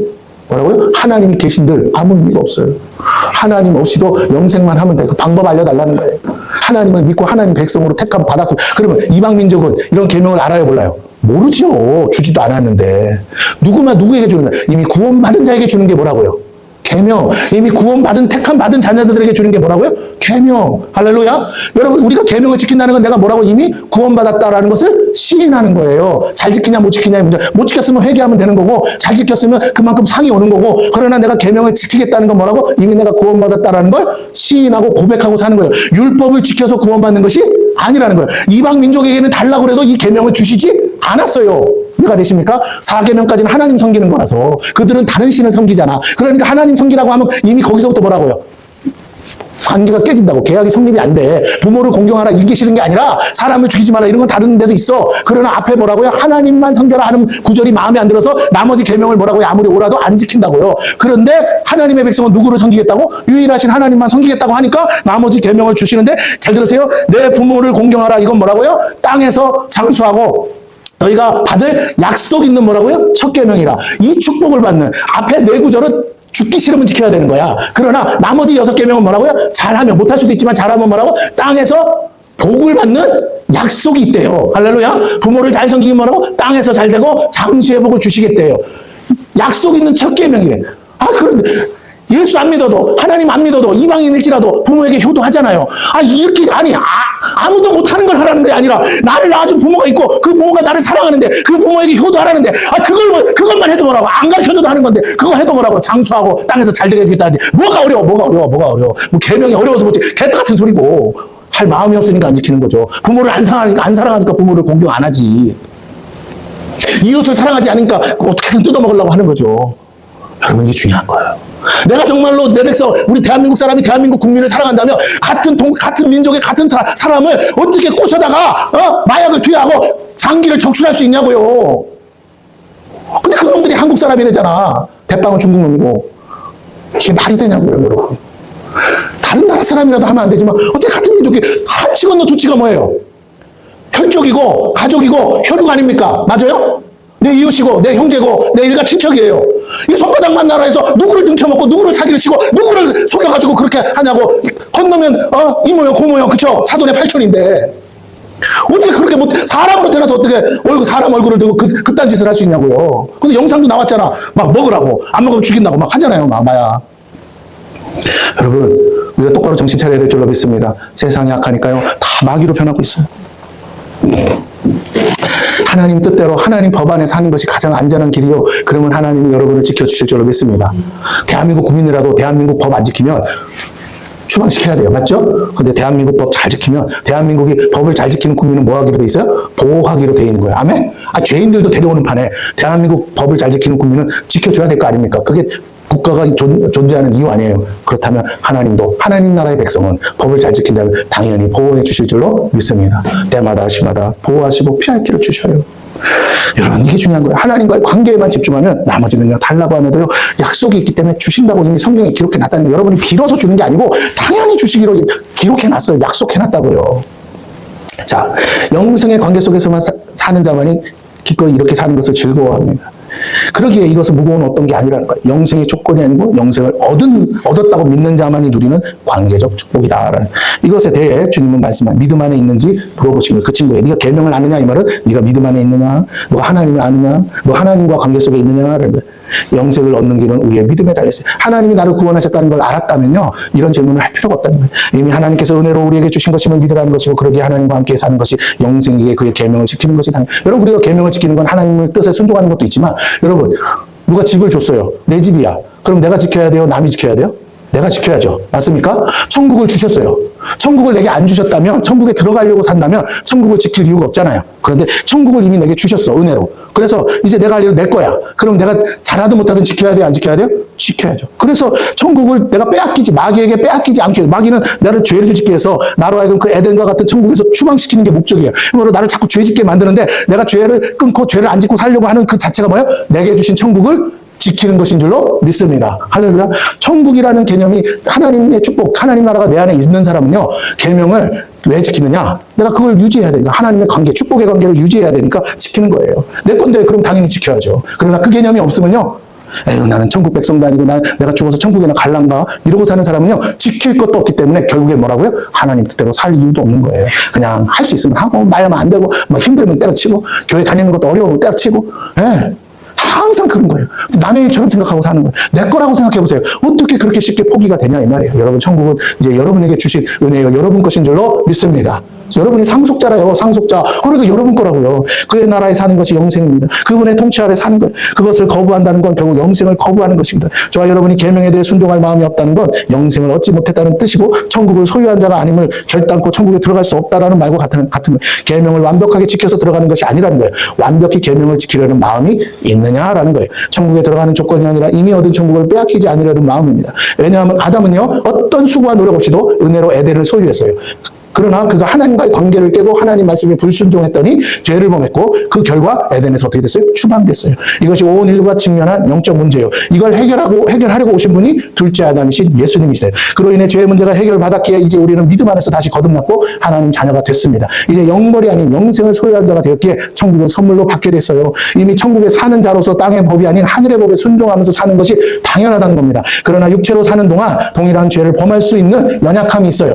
뭐라고요? 하나님이 계신들 아무 의미가 없어요. 하나님 없이도 영생만 하면 돼. 그 방법 알려달라는 거예요. 하나님을 믿고 하나님 백성으로 택함 받았으면. 그러면 이방 민족은 이런 계명을 알아요 몰라요? 모르죠. 주지도 않았는데. 누구에게 주는 거야? 이미 구원받은 자에게 주는 게 뭐라고요? 계명. 이미 구원받은 택함 받은 자녀들에게 주는 게 뭐라고요? 계명. 할렐루야. 여러분 우리가 계명을 지킨다는 건 내가 뭐라고 이미 구원받았다라는 것을 시인하는 거예요. 잘 지키냐 못 지키냐의 문제. 못 지켰으면 회개하면 되는 거고 잘 지켰으면 그만큼 상이 오는 거고 그러나 내가 계명을 지키겠다는 건 뭐라고? 이미 내가 구원받았다라는 걸 시인하고 고백하고 사는 거예요. 율법을 지켜서 구원받는 것이 아니라는 거예요. 이방 민족에게는 달라고 해도 이 계명을 주시지 않았어요. 이해가 되십니까? 4계명까지는 하나님 섬기는 거라서 그들은 다른 신을 섬기잖아. 그러니까 하나님 섬기라고 하면 이미 거기서부터 뭐라고요? 관계가 깨진다고. 계약이 성립이 안 돼. 부모를 공경하라 이게 싫은 게 아니라 사람을 죽이지 마라 이런 건 다른 데도 있어. 그러나 앞에 뭐라고요? 하나님만 섬겨라 하는 구절이 마음에 안 들어서 나머지 계명을 뭐라고요? 아무리 오라도 안 지킨다고요. 그런데 하나님의 백성은 누구를 섬기겠다고? 유일하신 하나님만 섬기겠다고 하니까 나머지 계명을 주시는데 잘 들으세요. 내 부모를 공경하라 이건 뭐라고요? 땅에서 장수하고 너희가 받을 약속 있는 뭐라고요? 첫 계명이라. 이 축복을 받는 앞에 네 구절은 죽기 싫으면 지켜야 되는 거야. 그러나 나머지 6계명은 뭐라고요? 잘하면, 못할 수도 있지만 잘하면 뭐라고? 땅에서 복을 받는 약속이 있대요. 할렐루야. 부모를 잘 섬기면 뭐라고? 땅에서 잘 되고 장수의 복을 주시겠대요. 약속 있는 첫 계명이래. 그런데 예수 안 믿어도 하나님 안 믿어도 이방인일지라도 부모에게 효도하잖아요. 이렇게 아무도 못하는 걸 하라는 게 아니라 나를 낳아준 부모가 있고 그 부모가 나를 사랑하는데 그 부모에게 효도하라는데 그것만 해도 뭐라고 안 가르쳐줘도 하는 건데 그거 해도 뭐라고 장수하고 땅에서 잘 되게 해주겠다는데 뭐가 어려워 뭐 계명이 어려워서 뭐지 개 같은 소리고 할 마음이 없으니까 안 지키는 거죠. 부모를 안 사랑하니까 부모를 공경 안 하지. 이웃을 사랑하지 않으니까 어떻게든 뜯어먹으려고 하는 거죠. 여러분 이게 중요한 거예요. 내가 정말로 내 백성, 우리 대한민국 사람이 대한민국 국민을 사랑한다면 같은 민족의 같은 사람을 어떻게 꼬셔다가 마약을 투여하고 장기를 적출할 수 있냐고요. 근데 그 놈들이 한국 사람이래잖아. 대빵은 중국 놈이고. 이게 말이 되냐고요, 여러분. 다른 나라 사람이라도 하면 안 되지만 어떻게 같은 민족이 한 치 건너 두 치가 뭐예요? 혈족이고 가족이고 혈육 아닙니까? 맞아요? 내 이웃이고 내 형제고 내 일가 친척이에요. 이 손바닥만 나라에서 누구를 등쳐먹고 누구를 사기를 치고 누구를 속여가지고 그렇게 하냐고. 건너면 이모요 고모요 그쵸? 사돈의 팔촌인데 어떻게 그렇게 사람으로 태어나서 어떻게 사람 얼굴을 들고 그딴 짓을 할 수 있냐고요. 근데 영상도 나왔잖아. 막 먹으라고 안 먹으면 죽인다고 막 하잖아요. 마약. 여러분 우리가 똑바로 정신 차려야 될 줄로 믿습니다. 세상이 약하니까요 다 마귀로 변하고 있어요. 하나님 뜻대로 하나님 법 안에 사는 것이 가장 안전한 길이요. 그러면 하나님이 여러분을 지켜주실 줄로 믿습니다. 대한민국 국민이라도 대한민국 법 안 지키면 추방시켜야 돼요. 맞죠? 근데 대한민국 법 잘 지키면 대한민국이 법을 잘 지키는 국민은 뭐 하기로 돼 있어요? 보호하기로 돼 있는 거예요. 아멘? 죄인들도 데려오는 판에 대한민국 법을 잘 지키는 국민은 지켜줘야 될 거 아닙니까? 그게 국가가 존재하는 이유 아니에요. 그렇다면 하나님도 하나님 나라의 백성은 법을 잘 지킨다면 당연히 보호해 주실 줄로 믿습니다. 때마다 시마다 보호하시고 피할 길을 주셔요. 여러분 이게 중요한 거예요. 하나님과의 관계에만 집중하면 나머지는요 달라고 안 해도요 약속이 있기 때문에 주신다고 이미 성경에 기록해 놨다는 거예요. 여러분이 빌어서 주는 게 아니고 당연히 주시기로 기록해 놨어요. 약속해 놨다고요. 자, 영생의 관계 속에서만 사는 자만이 기꺼이 이렇게 사는 것을 즐거워합니다. 그러기에 이것은 무거운 어떤 게 아니라는 거예요. 영생의 조건이 아니고 영생을 얻었다고 믿는 자만이 누리는 관계적 축복이다라는 이것에 대해 주님은 말씀한 믿음 안에 있는지 물어보시면 그 친구에 네가 계명을 아느냐 이 말은 네가 믿음 안에 있느냐, 너가 하나님을 아느냐, 너 하나님과 관계 속에 있느냐라는 거예요. 영생을 얻는 길은 우리의 믿음에 달려있어요. 하나님이 나를 구원하셨다는 걸 알았다면요, 이런 질문을 할 필요가 없다는 거예요. 이미 하나님께서 은혜로 우리에게 주신 것임을 믿으라는 것이고, 그러기에 하나님과 함께 사는 것이 영생에게 그의 계명을 지키는 것이 당연. 여러분, 우리가 계명을 지키는 건 하나님의 뜻에 순종하는 것도 있지만, 여러분, 누가 집을 줬어요. 내 집이야. 그럼 내가 지켜야 돼요? 남이 지켜야 돼요? 내가 지켜야죠. 맞습니까? 천국을 주셨어요. 천국을 내게 안 주셨다면, 천국에 들어가려고 산다면 천국을 지킬 이유가 없잖아요. 그런데 천국을 이미 내게 주셨어, 은혜로. 그래서 이제 내가 할 일은 내 거야. 그럼 내가 잘하든 못하든 지켜야 돼요? 안 지켜야 돼요? 지켜야죠. 그래서 천국을 내가 빼앗기지, 마귀에게 빼앗기지 않게, 마귀는 나를 죄를 짓게 해서 나로 하여금 그 에덴과 같은 천국에서 추방시키는 게 목적이에요. 그러므로 나를 자꾸 죄 짓게 만드는데, 내가 죄를 끊고 죄를 안 짓고 살려고 하는 그 자체가 뭐예요? 내게 주신 천국을 지키는 것인 줄로 믿습니다. 할렐루야. 천국이라는 개념이 하나님의 축복, 하나님 나라가 내 안에 있는 사람은요, 계명을 왜 지키느냐? 내가 그걸 유지해야 되니까, 하나님의 관계, 축복의 관계를 유지해야 되니까 지키는 거예요. 내 건데 그럼 당연히 지켜야죠. 그러나 그 개념이 없으면요, 에휴, 나는 천국 백성도 아니고 내가 죽어서 천국에나 갈란가 이러고 사는 사람은요, 지킬 것도 없기 때문에 결국에 뭐라고요? 하나님 뜻대로 살 이유도 없는 거예요. 그냥 할 수 있으면 하고, 말하면 안 되고, 뭐 힘들면 때려치고, 교회 다니는 것도 어려우면 때려치고, 예. 항상 그런 거예요. 남의 일처럼 생각하고 사는 거예요. 내 거라고 생각해 보세요. 어떻게 그렇게 쉽게 포기가 되냐 이 말이에요. 여러분, 천국은 이제 여러분에게 주신 은혜요, 여러분 것인 줄로 믿습니다. 여러분이 상속자라요, 상속자. 그러니까 여러분 거라고요. 그의 나라에 사는 것이 영생입니다. 그분의 통치 아래 사는 거예요. 그것을 거부한다는 건 결국 영생을 거부하는 것입니다. 저와 여러분이 계명에 대해 순종할 마음이 없다는 건 영생을 얻지 못했다는 뜻이고, 천국을 소유한 자가 아님을 결단코 천국에 들어갈 수 없다라는 말과 같은 거예요. 계명을 완벽하게 지켜서 들어가는 것이 아니라는 거예요. 완벽히 계명을 지키려는 마음이 있느냐라는 거예요. 천국에 들어가는 조건이 아니라 이미 얻은 천국을 빼앗기지 않으려는 마음입니다. 왜냐하면 아담은요, 어떤 수고와 노력 없이도 은혜로 에덴을 소유했어요. 그러나 그가 하나님과의 관계를 깨고 하나님 말씀에 불순종했더니 죄를 범했고, 그 결과 에덴에서 어떻게 됐어요? 추방됐어요. 이것이 온 인류가 직면한 영적 문제예요. 이걸 해결하려고 오신 분이 둘째 아담이신 예수님이세요. 그로 인해 죄의 문제가 해결받았기에 이제 우리는 믿음 안에서 다시 거듭났고 하나님 자녀가 됐습니다. 이제 영벌이 아닌 영생을 소유한 자가 되었기에 천국을 선물로 받게 됐어요. 이미 천국에 사는 자로서 땅의 법이 아닌 하늘의 법에 순종하면서 사는 것이 당연하다는 겁니다. 그러나 육체로 사는 동안 동일한 죄를 범할 수 있는 연약함이 있어요.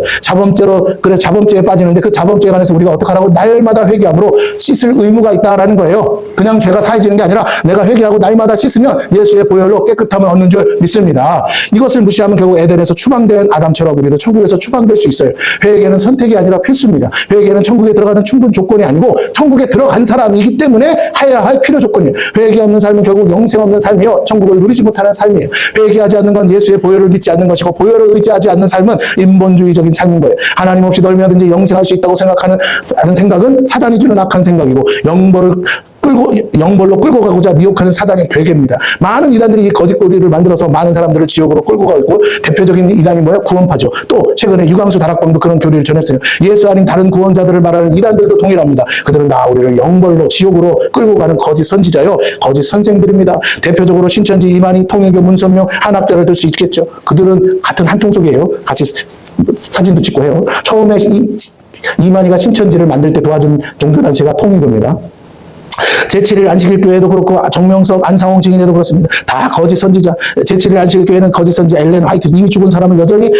자범죄에 빠지는데, 그 자범죄에 관해서 우리가 어떻게 하라고? 날마다 회개함으로 씻을 의무가 있다라는 거예요. 그냥 죄가 사해지는 게 아니라 내가 회개하고 날마다 씻으면 예수의 보혈로 깨끗함을 얻는 줄 믿습니다. 이것을 무시하면 결국 에덴에서 추방된 아담처럼 우리도 천국에서 추방될 수 있어요. 회개는 선택이 아니라 필수입니다. 회개는 천국에 들어가는 충분 조건이 아니고 천국에 들어간 사람이기 때문에 해야 할 필요 조건이에요. 회개 없는 삶은 결국 영생 없는 삶이요, 천국을 누리지 못하는 삶이에요. 회개하지 않는 건 예수의 보혈을 믿지 않는 것이고, 보혈을 의지하지 않는 삶은 인본주의적인 삶인 거예요. 하나님 없이 얼마든지 영생할 수 있다고 생각하는 생각은 사단이 주는 악한 생각이고, 영벌로 끌고 가고자 미혹하는 사단의 괴계입니다. 많은 이단들이 이 거짓고리를 만들어서 많은 사람들을 지옥으로 끌고 가고 있고, 대표적인 이단이 뭐예요? 구원파죠. 또 최근에 유광수 다락방도 그런 교리를 전했어요. 예수 아닌 다른 구원자들을 말하는 이단들도 동일합니다. 그들은 우리를 영벌로 지옥으로 끌고 가는 거짓 선지자요, 거짓 선생들입니다. 대표적으로 신천지, 이만희, 통일교, 문선명, 한학자를 들 수 있겠죠. 그들은 같은 한 통속이에요. 같이 사진도 찍고 해요. 처음에 이만희가 신천지를 만들 때 도와준 종교단체가 통일교입니다. 제7일 안식일 교회도 그렇고, 정명석, 안상홍 증인회도 그렇습니다. 다 거짓 선지자. 제7일 안식일 교회는 거짓 선지자 엘렌 화이트, 이미 죽은 사람을 여전히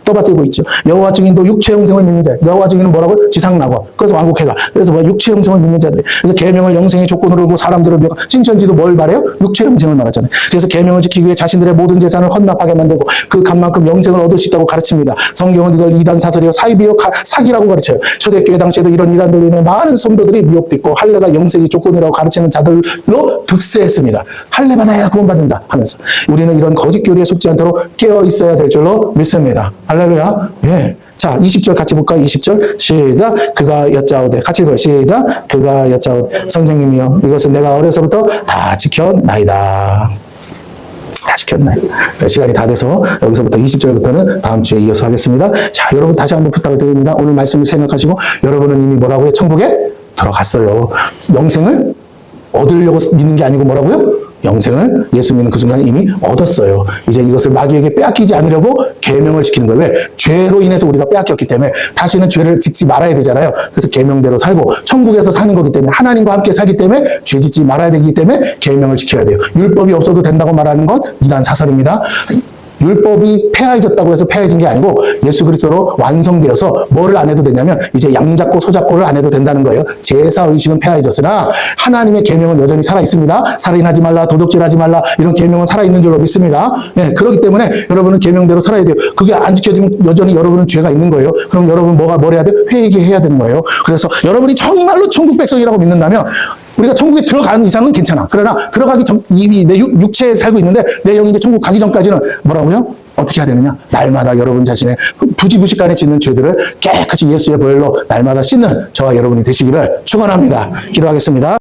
떠받들고 있죠. 여호와 증인도 육체 형성을 믿는 자. 여호와 증인은 뭐라고? 지상낙원. 그래서 왕국회가. 그래서 육체 형성을 믿는 자들이. 그래서 계명을 영생의 조건으로 두고 사람들을 미워. 신천지도 뭘 말해요? 육체 형성을 말하잖아요. 그래서 계명을 지키기 위해 자신들의 모든 재산을 헌납하게 만들고, 그 값만큼 영생을 얻을 수 있다고 가르칩니다. 성경은 이걸 이단 사설이요, 사이비요, 사기라고 가르쳐요. 초대교회 당시에도 이런 이단들로 인해 많은 성도들이 미혹됐고, 할례가 영생의 조건이라고 가르치는 자들로 득세했습니다. 할례 받아야 구원받는다 하면서. 우리는 이런 거짓 교리에 속지 않도록 깨어 있어야 될 줄로 믿습니다. 할렐루야. 예. 자, 20절 같이 볼까요? 20절. 시작. 그가 여짜오되. 같이 읽어요. 시작. 그가 여짜오되. 선생님이여, 이것은 내가 어려서부터 다 지켰나이다. 다 지켰나이다. 시간이 다 돼서 여기서부터 20절부터는 다음 주에 이어서 하겠습니다. 자, 여러분 다시 한번 부탁을 드립니다. 오늘 말씀을 생각하시고, 여러분은 이미 뭐라고요? 천국에 들어갔어요. 영생을 얻으려고 믿는 게 아니고 뭐라고요? 영생을 예수 믿는 그 순간에 이미 얻었어요. 이제 이것을 마귀에게 빼앗기지 않으려고 계명을 지키는 거예요. 왜? 죄로 인해서 우리가 빼앗겼기 때문에 다시는 죄를 짓지 말아야 되잖아요. 그래서 계명대로 살고 천국에서 사는 거기 때문에 하나님과 함께 살기 때문에 죄 짓지 말아야 되기 때문에 계명을 지켜야 돼요. 율법이 없어도 된다고 말하는 건 이단 사설입니다. 율법이 폐하해졌다고 해서 폐하해진 게 아니고 예수 그리스도로 완성되어서 뭐를 안 해도 되냐면 이제 양잡고 소잡고를 안 해도 된다는 거예요. 제사의식은 폐하해졌으나 하나님의 계명은 여전히 살아있습니다. 살인하지 말라, 도둑질하지 말라 이런 계명은 살아있는 줄로 믿습니다. 네, 그렇기 때문에 여러분은 계명대로 살아야 돼요. 그게 안 지켜지면 여전히 여러분은 죄가 있는 거예요. 그럼 여러분 뭘 해야 돼요? 회개해야 되는 거예요. 그래서 여러분이 정말로 천국 백성이라고 믿는다면 우리가 천국에 들어가는 이상은 괜찮아. 그러나 들어가기 전, 이미 내 육체에 살고 있는데 내 영이 이제 천국 가기 전까지는 뭐라고요? 어떻게 해야 되느냐? 날마다 여러분 자신의 부지부식간에 짓는 죄들을 깨끗이 예수의 보혈로 날마다 씻는 저와 여러분이 되시기를 축원합니다. 기도하겠습니다.